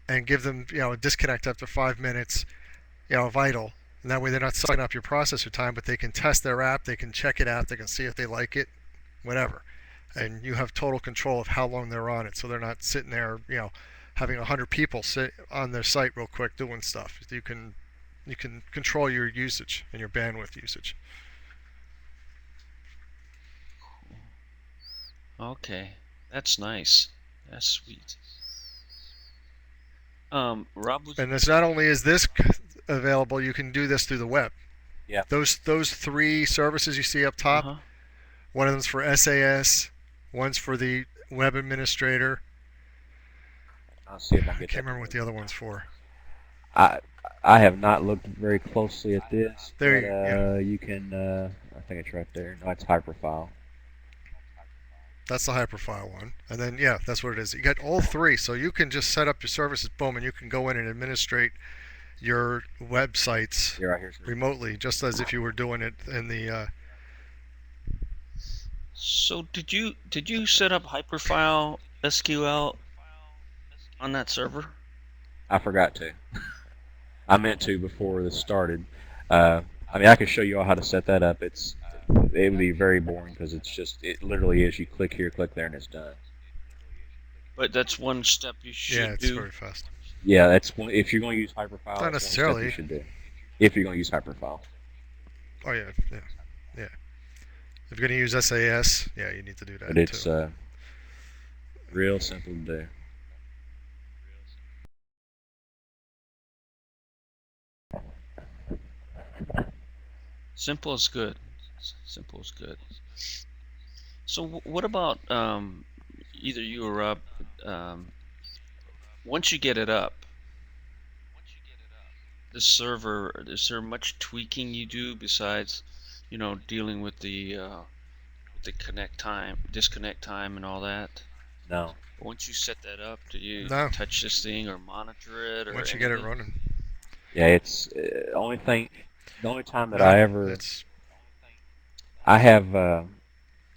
Speaker 4: and give them a disconnect after 5 minutes, vital. And that way they're not sucking up your processor time, but they can test their app, they can check it out, they can see if they like it, whatever. And you have total control of how long they're on it, so they're not sitting there, having 100 people sit on their site real quick doing stuff. You can control your usage and your bandwidth usage.
Speaker 1: Okay, that's nice. That's sweet. Rob,
Speaker 4: And it's not only is this available, you can do this through the web.
Speaker 2: yeah.
Speaker 4: Those 3 services you see up top,
Speaker 1: uh-huh.
Speaker 4: one of them's for SAS, one's for the web administrator.
Speaker 2: I'll see if I can
Speaker 4: I
Speaker 2: get
Speaker 4: can't
Speaker 2: that to
Speaker 4: remember what
Speaker 2: work.
Speaker 4: the other one's for.
Speaker 2: I I have not looked very closely at this,
Speaker 4: There
Speaker 2: but
Speaker 4: you yeah.
Speaker 2: you can. I think it's right there. No, it's Hyperfile.
Speaker 4: That's the hyperfile one. And then yeah, that's what it is. You got all 3, so you can just set up your services, boom, and you can go in and administrate your websites
Speaker 2: Here, right here's the.
Speaker 4: remotely, just as if you were doing it in the.
Speaker 1: So did you set up Hyperfile SQL on that server?
Speaker 2: I forgot to. I meant to before this started. I mean, I could show you all how to set that up. It would be very boring because it literally is you click here, click there, and it's done.
Speaker 1: But that's one step you
Speaker 4: Yeah,
Speaker 1: should
Speaker 4: it's
Speaker 1: do.
Speaker 4: very fast.
Speaker 2: Yeah, that's one. If you're going to use Hyperfile,
Speaker 4: Not
Speaker 2: that's one step you
Speaker 4: necessarily.
Speaker 2: should do. If you're going to use Hyperfile,
Speaker 4: Oh yeah, yeah, yeah. If you're gonna use SAS, yeah, you need to do
Speaker 2: but
Speaker 4: that
Speaker 2: it's
Speaker 4: too.
Speaker 2: real simple to do.
Speaker 1: Simple is good. Simple is good. So what about either you or Rob? Um, Once you get it up, the server, is there much tweaking you do besides, dealing with the disconnect time, and all that?
Speaker 2: No.
Speaker 1: Once you set that up, do you
Speaker 4: No,
Speaker 1: touch this thing or monitor it or
Speaker 4: once you get it
Speaker 1: anything?
Speaker 4: running.
Speaker 2: Yeah, it's only thing. The only time that
Speaker 4: No,
Speaker 2: I ever
Speaker 4: it's
Speaker 2: I have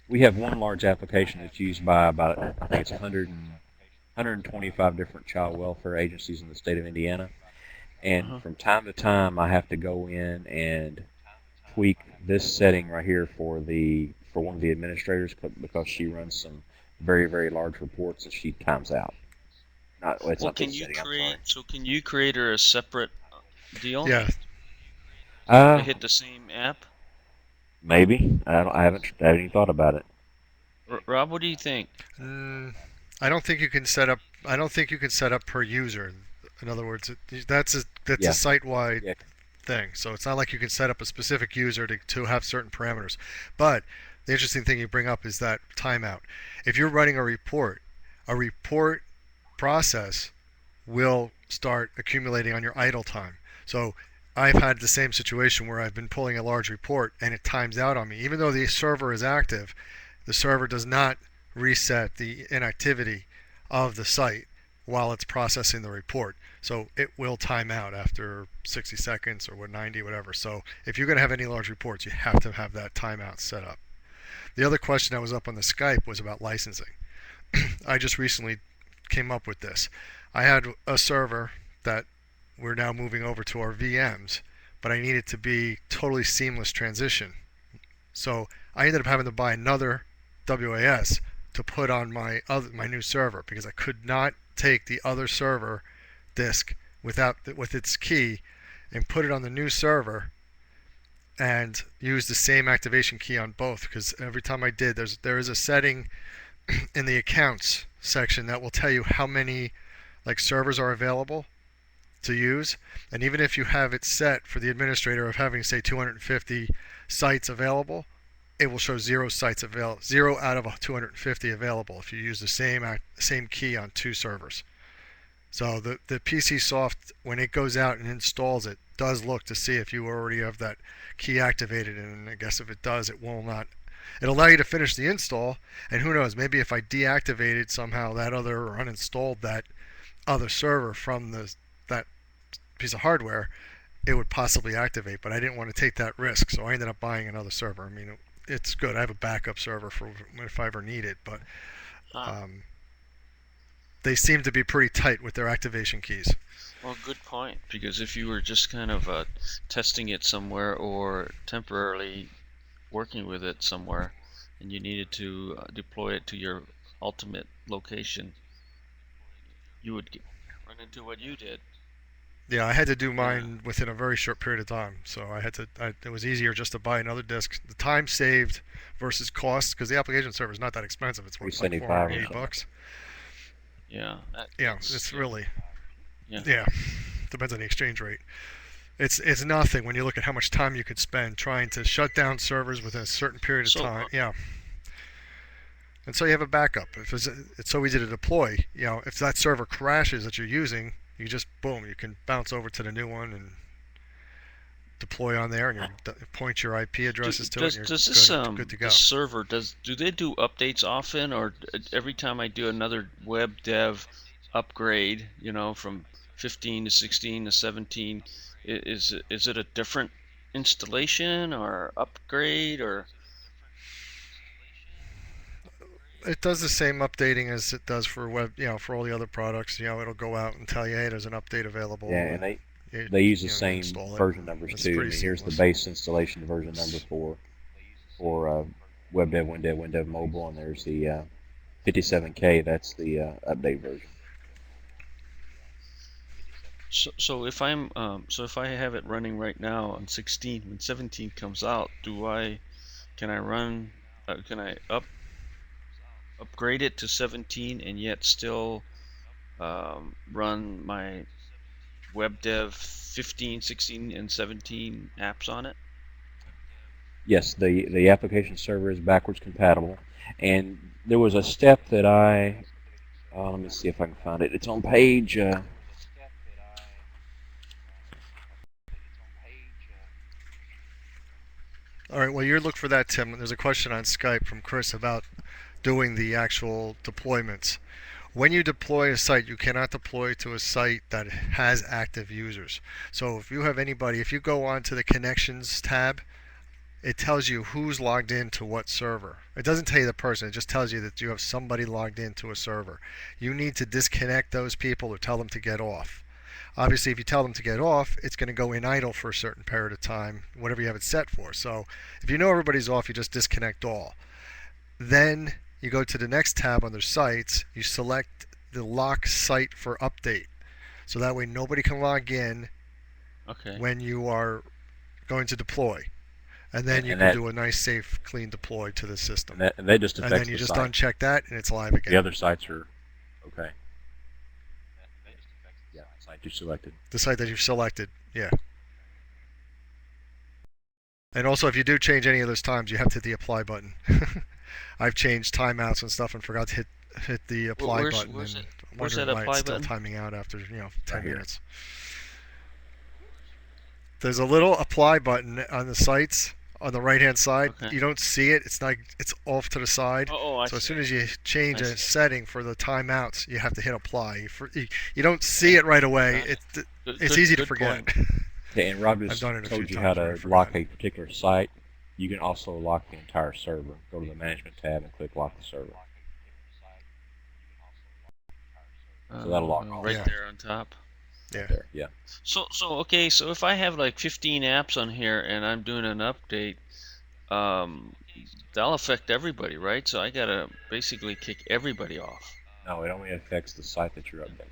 Speaker 2: we have one large application that's used by about I think it's 125 different child welfare agencies in the state of Indiana. And
Speaker 1: Uh-huh.
Speaker 2: from time to time, I have to go in and tweak this setting right here for one of the administrators because she runs some very large reports that she times out. Not well, it's
Speaker 1: Well,
Speaker 2: not this setting. I'm sorry.
Speaker 1: can you create her a separate deal
Speaker 4: yeah.
Speaker 1: to
Speaker 2: Uh,
Speaker 1: hit the same app?
Speaker 2: maybe I haven't even thought about it.
Speaker 1: Rob, what do you think?
Speaker 4: Mm, I don't think you can set up. I don't think you can set up per user. In other words, that's a
Speaker 2: Yeah,
Speaker 4: site-wide
Speaker 2: yeah,
Speaker 4: thing. So it's not like you can set up a specific user to have certain parameters. But the interesting thing you bring up is that timeout. If you're running a report process will start accumulating on your idle time. So I've had the same situation where I've been pulling a large report and it times out on me. Even though the server is active, the server does not reset the inactivity of the site while it's processing the report. So it will time out after 60 seconds or 90, whatever. So if you're going to have any large reports, you have to have that timeout set up. The other question that was up on the Skype was about licensing. I just recently came up with this. I had a server that we're now moving over to our VMs, but I needed to be totally seamless transition. So I ended up having to buy another WAS to put on my new server because I could not take the other server disk with its key and put it on the new server and use the same activation key on both, because every time I did, there is a setting in the accounts section that will tell you how many like servers are available to use, and even if you have it set for the administrator of having, say, 250 sites available, it will show 0 out of 250 available if you use the same key on two servers. So the PC soft, when it goes out and installs it, does look to see if you already have that key activated, and I guess if it does, it will not. It'll allow you to finish the install, and who knows, maybe if I deactivated somehow that other or uninstalled that other server from that piece of hardware, it would possibly activate, but I didn't want to take that risk, so I ended up buying another server. I mean, it's good. I have a backup server for if I ever need it, but
Speaker 1: Ah,
Speaker 4: um, they seem to be pretty tight with their activation keys.
Speaker 1: well, good point. Because if you were just kind of testing it somewhere or temporarily working with it somewhere, and you needed to deploy it to your ultimate location, you would run into what you did.
Speaker 4: Yeah, I had to do
Speaker 1: Yeah.
Speaker 4: mine within a very short period of time, so it was easier just to buy another disk. The time saved versus cost, because the application server is not that expensive. It's what, like
Speaker 2: 375 or
Speaker 4: 480
Speaker 1: Yeah.
Speaker 2: something.
Speaker 4: bucks.
Speaker 1: Yeah.
Speaker 4: Yeah,
Speaker 1: That's
Speaker 4: it's really,
Speaker 1: yeah.
Speaker 4: yeah, depends on the exchange rate. It's nothing when you look at how much time you could spend trying to shut down servers within a certain period of
Speaker 1: So
Speaker 4: time. Yeah, and so you have a backup. It's so easy to deploy. You know, if that server crashes that you're using, you just boom, you can bounce over to the new one and deploy on there, and you point your IP addresses to it, and
Speaker 1: does
Speaker 4: you're
Speaker 1: this
Speaker 4: good to go.
Speaker 1: this server do they do updates often, or every time I do another web dev upgrade, from 15 to 16 to 17, is it a different installation or upgrade or
Speaker 4: It does the same updating as it does for web, for all the other products. It'll go out and tell you, hey, there's an update
Speaker 2: Yeah,
Speaker 4: available,
Speaker 2: and
Speaker 4: and
Speaker 2: they
Speaker 4: you,
Speaker 2: they use the
Speaker 4: you
Speaker 2: same
Speaker 4: install it.
Speaker 2: version numbers
Speaker 4: It's
Speaker 2: too. I
Speaker 4: pretty
Speaker 2: mean, here's the
Speaker 4: seamless.
Speaker 2: base installation version number for WebDev, WinDev Mobile, and there's the 57K. That's the update version.
Speaker 1: so if I have it running right now on 16, when 17 comes out, can I run can I upgrade it to 17 and yet still run my WebDev 15, 16, and 17 apps on it?
Speaker 2: Yes, the application server is backwards compatible, and there was a step that let me see if I can find it. It's on page.
Speaker 4: All right. Well, you look for that, Tim. There's a question on Skype from Chris about doing the actual deployments. When you deploy a site, you cannot deploy to a site that has active users. So if you go onto the connections tab, it tells you who's logged in to what server. It doesn't tell you the person, it just tells you that you have somebody logged into a server. You need to disconnect those people or tell them to get off. Obviously, if you tell them to get off, it's going to go in idle for a certain period of time, whatever you have it set for. So if you know everybody's off, you just disconnect all. Then you go to the next tab under sites, you select the lock site for update. So that way nobody can log in
Speaker 1: Okay.
Speaker 4: when you are going to deploy. And then you
Speaker 2: and
Speaker 4: can
Speaker 2: that
Speaker 4: do a nice, safe, clean deploy to the system.
Speaker 2: and that just
Speaker 4: And then
Speaker 2: affects
Speaker 4: you
Speaker 2: the
Speaker 4: just
Speaker 2: site.
Speaker 4: uncheck that, and it's live
Speaker 2: The
Speaker 4: again.
Speaker 2: other sites are Okay. Yeah, site you selected.
Speaker 4: The site that you've selected, yeah. And also, if you do change any of those times, you have to hit the apply button. I've changed timeouts and stuff and forgot to hit the apply button
Speaker 1: Where's
Speaker 4: and
Speaker 1: where's
Speaker 4: wondering
Speaker 1: that
Speaker 4: why
Speaker 1: apply
Speaker 4: it's still
Speaker 1: button?
Speaker 4: timing out after 10
Speaker 2: Right here.
Speaker 4: minutes. There's a little apply button on the sites on the right hand side.
Speaker 1: Okay.
Speaker 4: You don't see it. It's off to the side.
Speaker 1: Oh, I
Speaker 4: So as
Speaker 1: see.
Speaker 4: soon as you change
Speaker 1: I
Speaker 4: a
Speaker 1: see.
Speaker 4: setting for the timeouts, you have to hit apply. You don't see it right away.
Speaker 1: Got it.
Speaker 4: It's easy to
Speaker 1: Good
Speaker 4: forget.
Speaker 1: point.
Speaker 2: Okay, and Rob
Speaker 4: I've
Speaker 2: just
Speaker 4: done it a
Speaker 2: told
Speaker 4: few
Speaker 2: you how
Speaker 4: times where I
Speaker 2: to lock
Speaker 4: forgot.
Speaker 2: a particular site. You can also lock the entire server. Go to the Management tab and click Lock the Server. So that'll lock all
Speaker 1: right
Speaker 4: Yeah.
Speaker 1: there on top.
Speaker 4: Yeah.
Speaker 2: there. Yeah.
Speaker 1: So okay, so if I have like 15 apps on here and I'm doing an update, that'll affect everybody, right? So I gotta basically kick everybody off.
Speaker 2: No, it only affects the site that you're updating.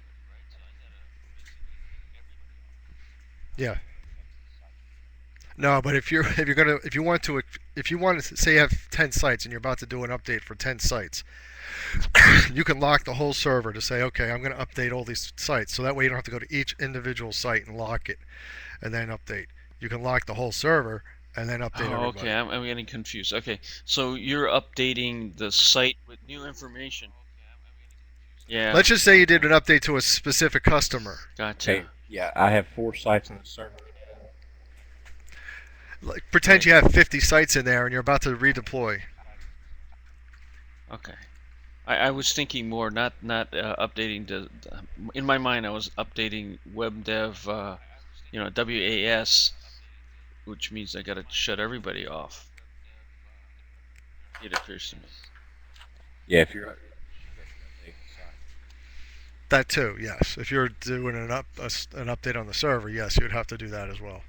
Speaker 4: Yeah. No, but if you want to say you have 10 sites and you're about to do an update for 10 sites, you can lock the whole server to say, okay, I'm going to update all these sites. So that way you don't have to go to each individual site and lock it and then update. You can lock the whole server and then update everybody.
Speaker 1: Okay, I'm getting confused. Okay, so you're updating the site with new information. Yeah.
Speaker 4: Let's just say you did an update to a specific customer.
Speaker 1: Gotcha.
Speaker 2: Okay. Yeah, I have 4 sites on the server.
Speaker 4: Like, pretend you have 50 sites in there and you're about to redeploy.
Speaker 1: Okay. I was thinking more not updating in my mind I was updating WebDev WAS, which means I gotta shut everybody off. It appears to me.
Speaker 2: Yeah, if you're
Speaker 4: That too, yes. If you're doing an update on the server, yes, you would have to do that as well.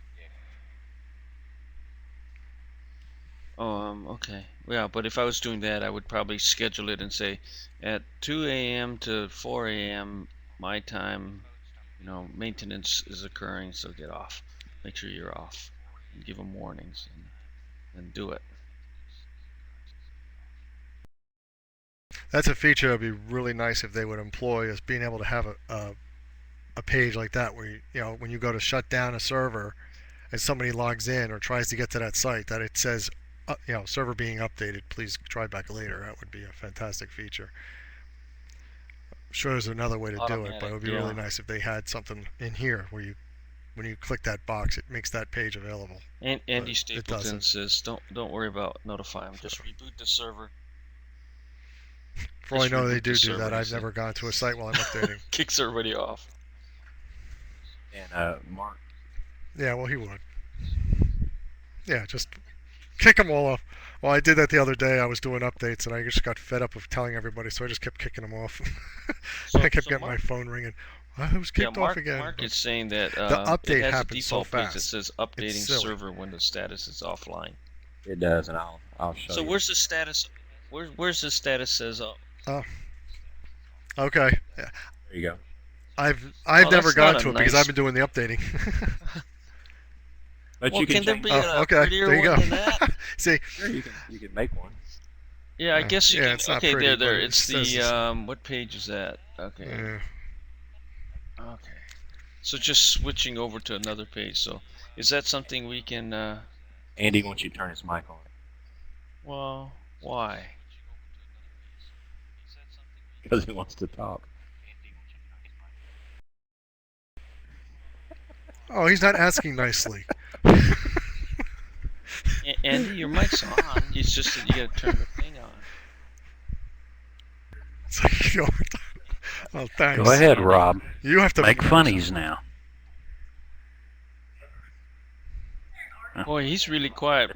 Speaker 1: Okay. Yeah, but if I was doing that, I would probably schedule it and say at 2 a.m. to 4 a.m. my time, maintenance is occurring, so get off. Make sure you're off. And give them warnings and do it.
Speaker 4: That's a feature that would be really nice if they would employ, is being able to have a page like that where when you go to shut down a server and somebody logs in or tries to get to that site, that it says server being updated, please try back later. That would be a fantastic feature. I'm sure there's another way to do it, but it would be really nice if they had something in here where when you click that box, it makes that page available.
Speaker 1: And Andy
Speaker 4: But it
Speaker 1: Stapleton
Speaker 4: doesn't.
Speaker 1: says don't worry about notify them, just reboot the server.
Speaker 4: For all I
Speaker 1: Just
Speaker 4: know, they
Speaker 1: reboot the
Speaker 4: do
Speaker 1: server,
Speaker 4: that.
Speaker 1: he
Speaker 4: I've
Speaker 1: said.
Speaker 4: never gone to a site while I'm updating.
Speaker 1: Kicks everybody off.
Speaker 2: and Mark.
Speaker 4: Yeah, well, he would. Yeah, just kick them all off. Well, I did that the other day. I was doing updates, and I just got fed up of telling everybody, so I just kept kicking them off. I kept getting my phone ringing. I was kicked off again.
Speaker 1: Mark is saying that
Speaker 4: the update
Speaker 1: it has
Speaker 4: happens
Speaker 1: a
Speaker 4: so
Speaker 1: default page that
Speaker 4: fast.
Speaker 1: says updating server when the status is offline.
Speaker 2: It does, and I'll show you.
Speaker 1: So where's the status? Where's the status says?
Speaker 4: Oh. Okay. Yeah.
Speaker 2: There you go.
Speaker 4: I've
Speaker 1: Oh,
Speaker 4: never
Speaker 1: that's
Speaker 4: gone
Speaker 1: not
Speaker 4: to
Speaker 1: a
Speaker 4: it because
Speaker 1: nice-
Speaker 4: I've been doing the updating.
Speaker 2: But
Speaker 1: Well,
Speaker 2: you
Speaker 1: can there
Speaker 2: change
Speaker 1: be
Speaker 2: it.
Speaker 4: Oh,
Speaker 1: a
Speaker 4: okay.
Speaker 1: prettier
Speaker 4: There you go.
Speaker 1: one than that?
Speaker 4: See,
Speaker 2: Sure, you can make one.
Speaker 1: Yeah, I guess you
Speaker 4: yeah,
Speaker 1: can.
Speaker 4: it's not
Speaker 1: Okay,
Speaker 4: pretty,
Speaker 1: there.
Speaker 4: but it
Speaker 1: It's
Speaker 4: says
Speaker 1: the
Speaker 4: it's-
Speaker 1: what page is that? Okay.
Speaker 4: yeah.
Speaker 1: Okay. So just switching over to another page. So is that something we can?
Speaker 2: Andy wants you to turn his mic on.
Speaker 1: Well, why?
Speaker 2: Because he wants to talk.
Speaker 4: Oh, he's not asking nicely.
Speaker 1: Andy, your mic's on. It's just that you gotta turn the thing on.
Speaker 4: It's like, oh, thanks.
Speaker 3: Go ahead, Rob.
Speaker 4: You have to
Speaker 3: Make funnies now.
Speaker 1: Boy, he's really quiet.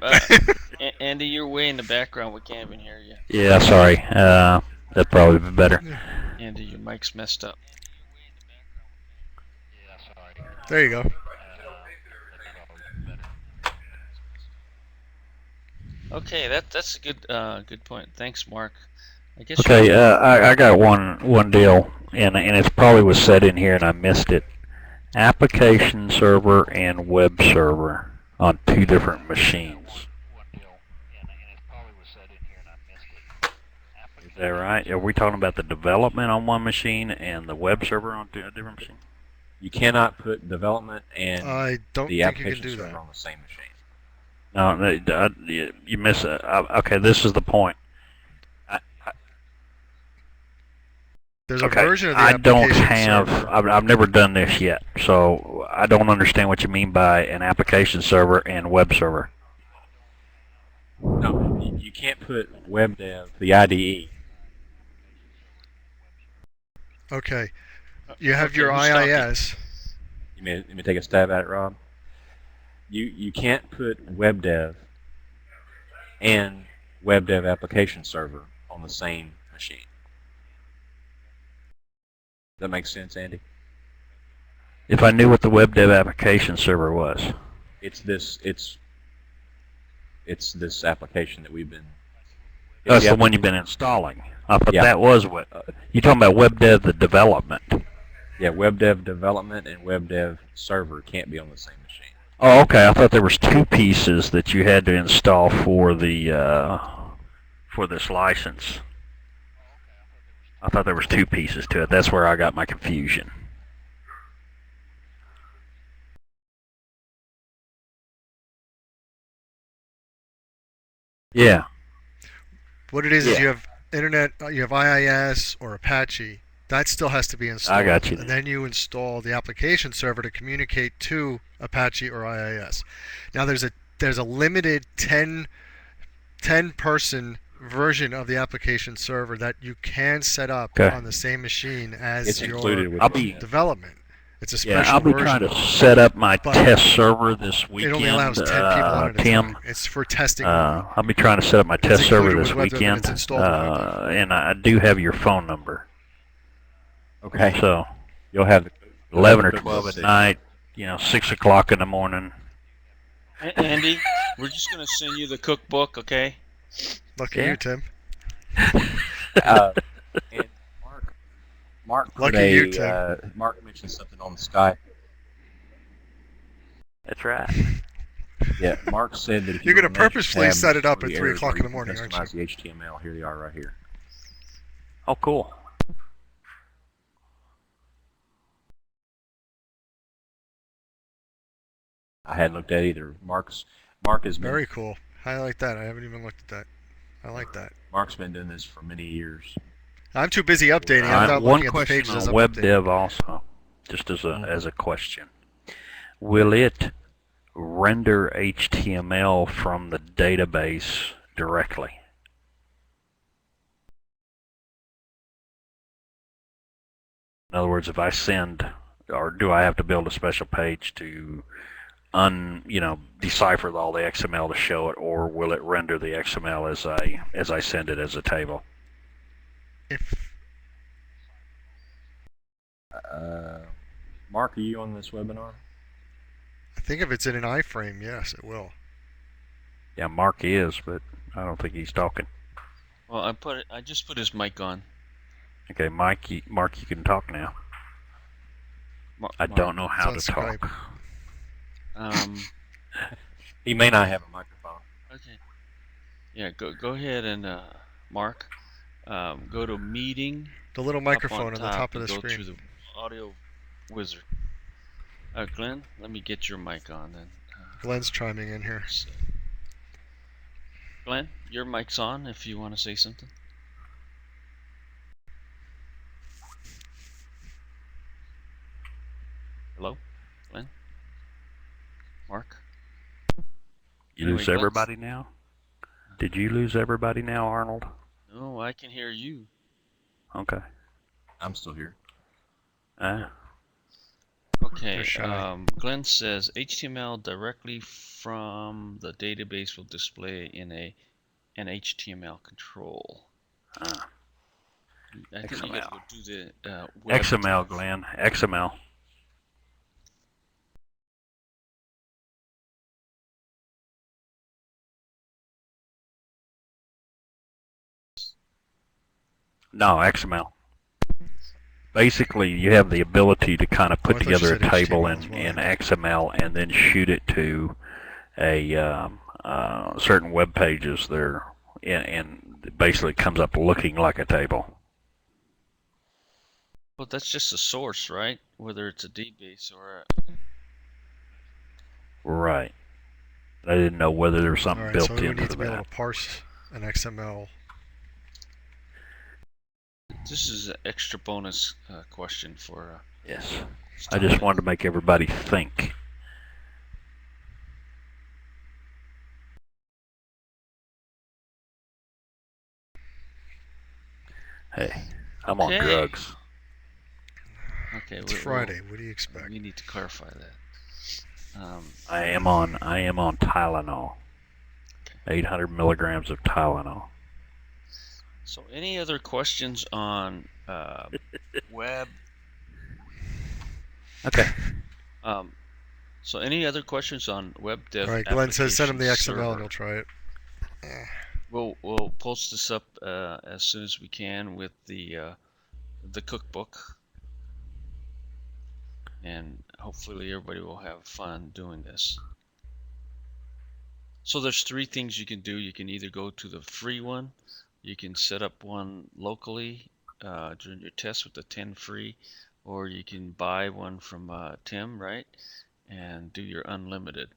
Speaker 1: Andy, you're way in the background. We can't even hear you.
Speaker 3: Yeah, sorry. That'd probably be better.
Speaker 1: Andy, your mic's messed up.
Speaker 4: There you go.
Speaker 1: Okay, that's a good point. Thanks, Mark. I guess.
Speaker 3: Okay, I got one deal, and it's probably was set in here and I missed it. Application server and web server on 2 different machines. Is that right? Are we talking about the development on one machine and the web server on a different machine?
Speaker 2: You cannot put development and
Speaker 4: I don't
Speaker 2: the
Speaker 4: think you can
Speaker 2: application
Speaker 4: do
Speaker 2: server
Speaker 4: that.
Speaker 2: on the same machine.
Speaker 3: No, you miss it. Okay, this is the point.
Speaker 4: There's a
Speaker 3: Okay,
Speaker 4: version of the
Speaker 3: I don't
Speaker 4: application
Speaker 3: have.
Speaker 4: server.
Speaker 3: I've never done this yet, so I don't understand what you mean by an application server and web server.
Speaker 2: No, you can't put WebDev, the IDE.
Speaker 4: Okay, you have
Speaker 1: Okay,
Speaker 4: your
Speaker 1: who's talking?
Speaker 4: IIS.
Speaker 2: Let me take a stab at it, Rob. You can't put WebDev and WebDev Application Server on the same machine. Does that make sense, Andy?
Speaker 3: If I knew what the WebDev Application Server was.
Speaker 2: It's this application that we've been.
Speaker 3: That's the one you've been installing. I thought
Speaker 2: Yeah.
Speaker 3: that was what you're talking about. WebDev, the development.
Speaker 2: Yeah, WebDev Development and WebDev Server can't be on the same machine.
Speaker 3: Oh, okay. I thought there was two pieces that you had to install for the for this license. I thought there was two pieces to it. That's where I got my confusion. Yeah.
Speaker 4: What it is you have internet, you have IIS or Apache. That still has to be installed.
Speaker 3: I got you.
Speaker 4: And then you install the application server to communicate to Apache or IIS. Now there's a limited 10 person version of the application server that you can set up on the same machine as
Speaker 2: It's
Speaker 4: your
Speaker 2: included with
Speaker 4: development. It's a special
Speaker 3: Yeah, I'll be
Speaker 4: version.
Speaker 3: trying to set up my test server this weekend.
Speaker 4: It only allows 10 people on it at a
Speaker 3: Tim.
Speaker 4: time. It's for testing.
Speaker 3: I'll be trying to set up my test server
Speaker 4: included
Speaker 3: this
Speaker 4: with WebDev and
Speaker 3: weekend,
Speaker 4: it's installed in WebDev.
Speaker 3: and I do have your phone number.
Speaker 2: Okay.
Speaker 3: So
Speaker 2: You'll have
Speaker 3: 11 or 12 at night, 6 o'clock in the morning.
Speaker 1: Andy, we're just going to send you the cookbook, okay?
Speaker 4: Lucky you, Tim.
Speaker 2: And Mark put
Speaker 4: Lucky you, Tim.
Speaker 2: Mark mentioned something on the Skype.
Speaker 3: That's right.
Speaker 2: Yeah, Mark said that if
Speaker 4: You're
Speaker 2: you
Speaker 4: going to
Speaker 2: manage
Speaker 4: purposefully
Speaker 2: tabs
Speaker 4: set it up
Speaker 2: for
Speaker 4: at
Speaker 2: the
Speaker 4: 3
Speaker 2: errors
Speaker 4: o'clock
Speaker 2: where
Speaker 4: in the
Speaker 2: you
Speaker 4: morning,
Speaker 2: can
Speaker 4: aren't you?
Speaker 2: customize the HTML. Here they are right here.
Speaker 3: Oh, cool.
Speaker 2: I hadn't looked at either. Mark has been
Speaker 4: Very cool. I like that. I haven't even looked at that. I like that.
Speaker 2: Mark's been doing this for many years.
Speaker 4: I'm too busy updating. I'm not
Speaker 3: One
Speaker 4: looking at the
Speaker 3: question
Speaker 4: pages as
Speaker 3: on
Speaker 4: I'm updating.
Speaker 3: WebDev also, just as a question. Will it render HTML from the database directly? In other words, if I send, or do I have to build a special page to decipher all the XML to show it, or will it render the XML as I send it as a table?
Speaker 2: Mark, are you on this webinar?
Speaker 4: I think if it's in an iframe, yes, it will.
Speaker 3: Yeah, Mark is, but I don't think he's talking.
Speaker 1: Well, I just put his mic on.
Speaker 3: Okay, Mark, you can talk now. I don't know how to talk.
Speaker 2: He may not have a microphone.
Speaker 1: Okay. Yeah, go ahead and Mark, go to meeting.
Speaker 4: The little microphone on the top of the
Speaker 1: go
Speaker 4: screen.
Speaker 1: Go to the audio wizard. Glenn, let me get your mic on then.
Speaker 4: Glenn's chiming in here.
Speaker 1: Glenn, your mic's on if you want to say something. Hello, Glenn? Mark?
Speaker 3: You lose everybody now? Did you lose everybody now, Arnold?
Speaker 1: No, I can hear you.
Speaker 3: Okay.
Speaker 2: I'm still here.
Speaker 1: Okay, Glenn says HTML directly from the database will display in an HTML control. I think you gotta go do the
Speaker 3: XML, Glenn. XML. No, XML. Basically, you have the ability to kind of put together a table in XML and then shoot it to a certain web pages there, and it basically comes up looking like a table.
Speaker 1: Well, that's just a source, right? Whether it's a DBase or
Speaker 3: Right. I didn't know whether there was something
Speaker 4: Alright,
Speaker 3: built
Speaker 4: so we
Speaker 3: in
Speaker 4: need
Speaker 3: for
Speaker 4: to be able
Speaker 3: that.
Speaker 4: to parse an XML.
Speaker 1: this is an extra bonus question for.
Speaker 3: Yes.
Speaker 1: this
Speaker 3: I just
Speaker 1: topic.
Speaker 3: wanted to make everybody think. Hey, I'm on
Speaker 1: Okay.
Speaker 3: drugs.
Speaker 1: Okay,
Speaker 4: It's Friday. What do you expect?
Speaker 1: We need to clarify that.
Speaker 3: I am on Tylenol. 800 milligrams of Tylenol.
Speaker 1: So, any other questions on web?
Speaker 3: Okay.
Speaker 1: So, any other questions on WebDev?
Speaker 4: Alright, Glenn says send him the
Speaker 1: Application
Speaker 4: XML and
Speaker 1: Server?
Speaker 4: he'll try it.
Speaker 1: We'll post this up as soon as we can with the cookbook, and hopefully everybody will have fun doing this. So there's 3 things you can do. You can either go to the free one, you can set up one locally during your test with the 10 free, or you can buy one from Tim, right, and do your unlimited.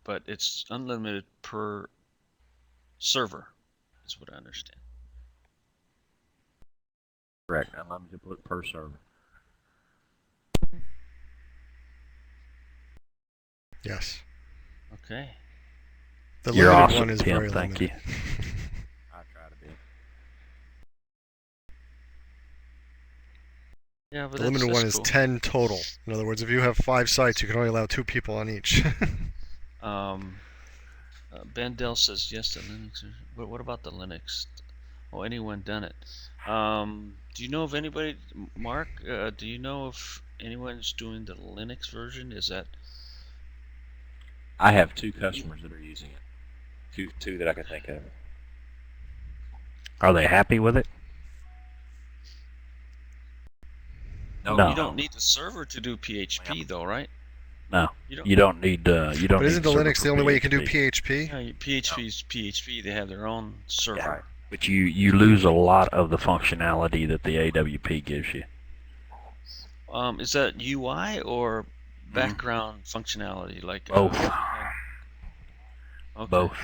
Speaker 1: But it's unlimited per server, is what I understand.
Speaker 2: Correct. Unlimited per server.
Speaker 4: Yes.
Speaker 1: Okay.
Speaker 4: The
Speaker 3: You're
Speaker 4: limited
Speaker 3: awesome,
Speaker 4: one is
Speaker 3: Tim.
Speaker 4: very
Speaker 3: Thank
Speaker 4: limited.
Speaker 3: you.
Speaker 2: I try to be.
Speaker 1: Yeah, but
Speaker 4: The limited one is
Speaker 1: cool.
Speaker 4: 10 total. In other words, if you have 5 sites, you can only allow 2 people on each.
Speaker 1: Ben Dell says yes to Linux. But what about the Linux? Oh, anyone done it? Do you know of anybody, Mark? Do you know if anyone's doing the Linux version? Is that?
Speaker 2: I have 2 customers that are using it. Two that I can think of.
Speaker 3: Are they happy with it?
Speaker 2: No.
Speaker 1: You don't need the server to do PHP, though, right?
Speaker 3: No. You don't need. You don't.
Speaker 4: But isn't
Speaker 3: need
Speaker 4: the
Speaker 3: server
Speaker 4: Linux
Speaker 3: for
Speaker 4: the only way you can do
Speaker 3: PHP?
Speaker 4: PHP?
Speaker 1: Yeah, PHP's PHP. They have their own server.
Speaker 3: Yeah. But you lose a lot of the functionality that the AWP gives you.
Speaker 1: Is that UI or background functionality? Like
Speaker 3: Both.
Speaker 1: Okay.
Speaker 3: Both.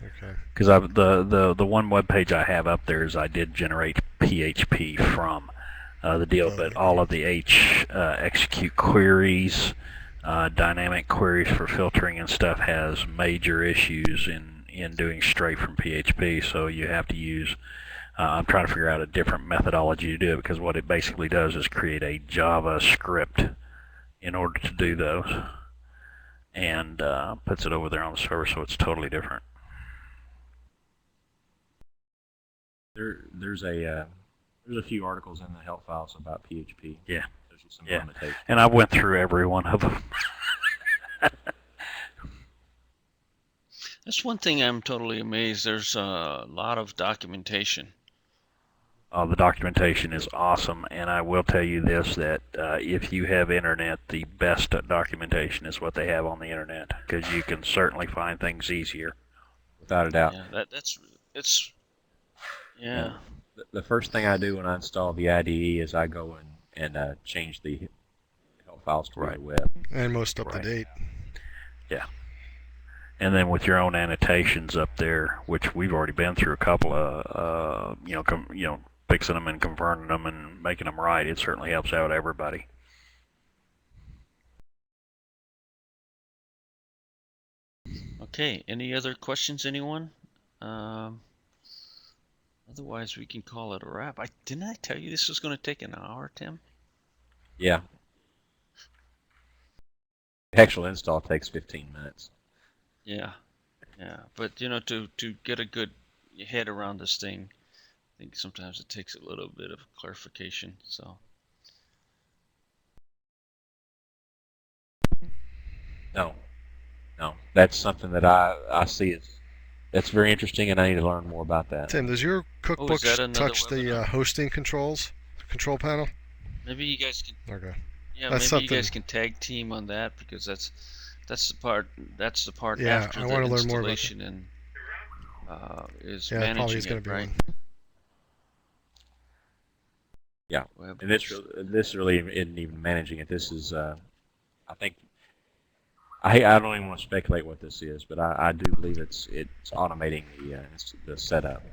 Speaker 4: Okay.
Speaker 3: Because the one web page I have up there is I did generate PHP from the deal, but all of the execute queries, dynamic queries for filtering and stuff has major issues in doing straight from PHP. So you have to use. I'm trying to figure out a different methodology to do it, because what it basically does is create a Java script in order to do those, and puts it over there on the server, so it's totally different.
Speaker 2: There's a few articles in the help files about PHP.
Speaker 3: Yeah.
Speaker 2: There's some
Speaker 3: Yeah.
Speaker 2: limitations.
Speaker 3: And I went through every one of them.
Speaker 1: That's one thing I'm totally amazed. There's a lot of documentation.
Speaker 3: The documentation is awesome, and I will tell you this, that if you have internet, the best documentation is what they have on the internet, because you can certainly find things easier.
Speaker 2: Without a doubt.
Speaker 1: Yeah, it's. Yeah.
Speaker 2: The first thing I do when I install the IDE is I go and change the help files to the web.
Speaker 4: And most up to date.
Speaker 3: Yeah. And then with your own annotations up there, which we've already been through a couple of, fixing them and converting them and making them right, it certainly helps out everybody.
Speaker 1: Okay. Any other questions, anyone? Otherwise, we can call it a wrap. Didn't I tell you this was going to take an hour, Tim?
Speaker 2: Yeah. The actual install takes 15 minutes.
Speaker 1: Yeah. But to get a good head around this thing, I think sometimes it takes a little bit of clarification. So.
Speaker 2: No. That's something that I see that's very interesting, and I need to learn more about that.
Speaker 4: Tim, does your cookbook touch the
Speaker 1: webinar?
Speaker 4: hosting control panel?
Speaker 1: Maybe you guys can.
Speaker 4: Okay.
Speaker 1: Yeah,
Speaker 4: That's
Speaker 1: maybe
Speaker 4: something.
Speaker 1: you guys can tag team on that, because that's the part. That's the part
Speaker 4: Yeah,
Speaker 1: after
Speaker 4: I
Speaker 1: the
Speaker 4: want to learn more about
Speaker 1: installation and. is
Speaker 4: Yeah, it probably
Speaker 1: managing
Speaker 4: is going
Speaker 1: it,
Speaker 4: to be
Speaker 1: right?
Speaker 4: one.
Speaker 2: Yeah,
Speaker 1: Web
Speaker 2: and this really isn't even managing it. This is, I think, I don't even want to speculate what this is, but I do believe it's automating the setup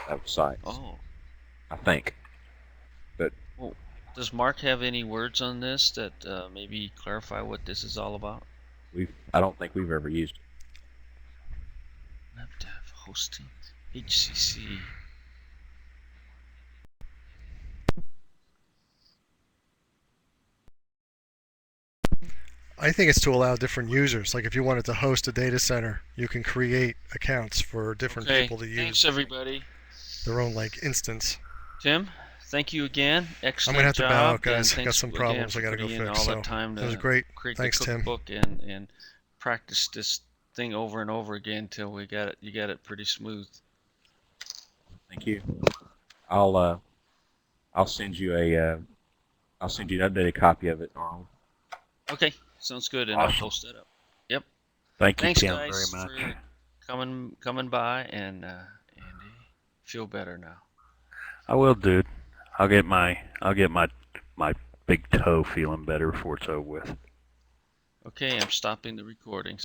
Speaker 2: of sites.
Speaker 1: Oh.
Speaker 2: I think, but
Speaker 1: Well, does Mark have any words on this that maybe clarify what this is all about?
Speaker 2: I don't think we've ever used it.
Speaker 1: WebDev hosting, HCC.
Speaker 4: I think it's to allow different users. Like if you wanted to host a data center, you can create accounts for different
Speaker 1: Okay,
Speaker 4: people to
Speaker 1: thanks
Speaker 4: use
Speaker 1: everybody.
Speaker 4: their own like instance.
Speaker 1: Tim, thank you again.
Speaker 4: I'm
Speaker 1: Excellent
Speaker 4: gonna have to bow
Speaker 1: job,
Speaker 4: out, guys.
Speaker 1: and
Speaker 4: Got
Speaker 1: thanks
Speaker 4: some
Speaker 1: again
Speaker 4: problems
Speaker 1: for
Speaker 4: I gotta go
Speaker 1: putting in
Speaker 4: fix.
Speaker 1: all
Speaker 4: So
Speaker 1: that time
Speaker 4: that was
Speaker 1: to
Speaker 4: great.
Speaker 1: create
Speaker 4: Thanks,
Speaker 1: the
Speaker 4: Tim.
Speaker 1: cookbook and practice this thing over and over again till we got it. You got it pretty smooth.
Speaker 2: Thank you. I'll send you an updated copy of it, Arnold.
Speaker 1: Okay, sounds good, and
Speaker 3: Awesome.
Speaker 1: I'll post that up. Yep.
Speaker 3: Thank you,
Speaker 1: Thanks,
Speaker 3: Tim,
Speaker 1: guys,
Speaker 3: very much.
Speaker 1: for coming by, and Andy, feel better now.
Speaker 3: I will, dude. I'll get my big toe feeling better before it's over with.
Speaker 1: Okay, I'm stopping the recording.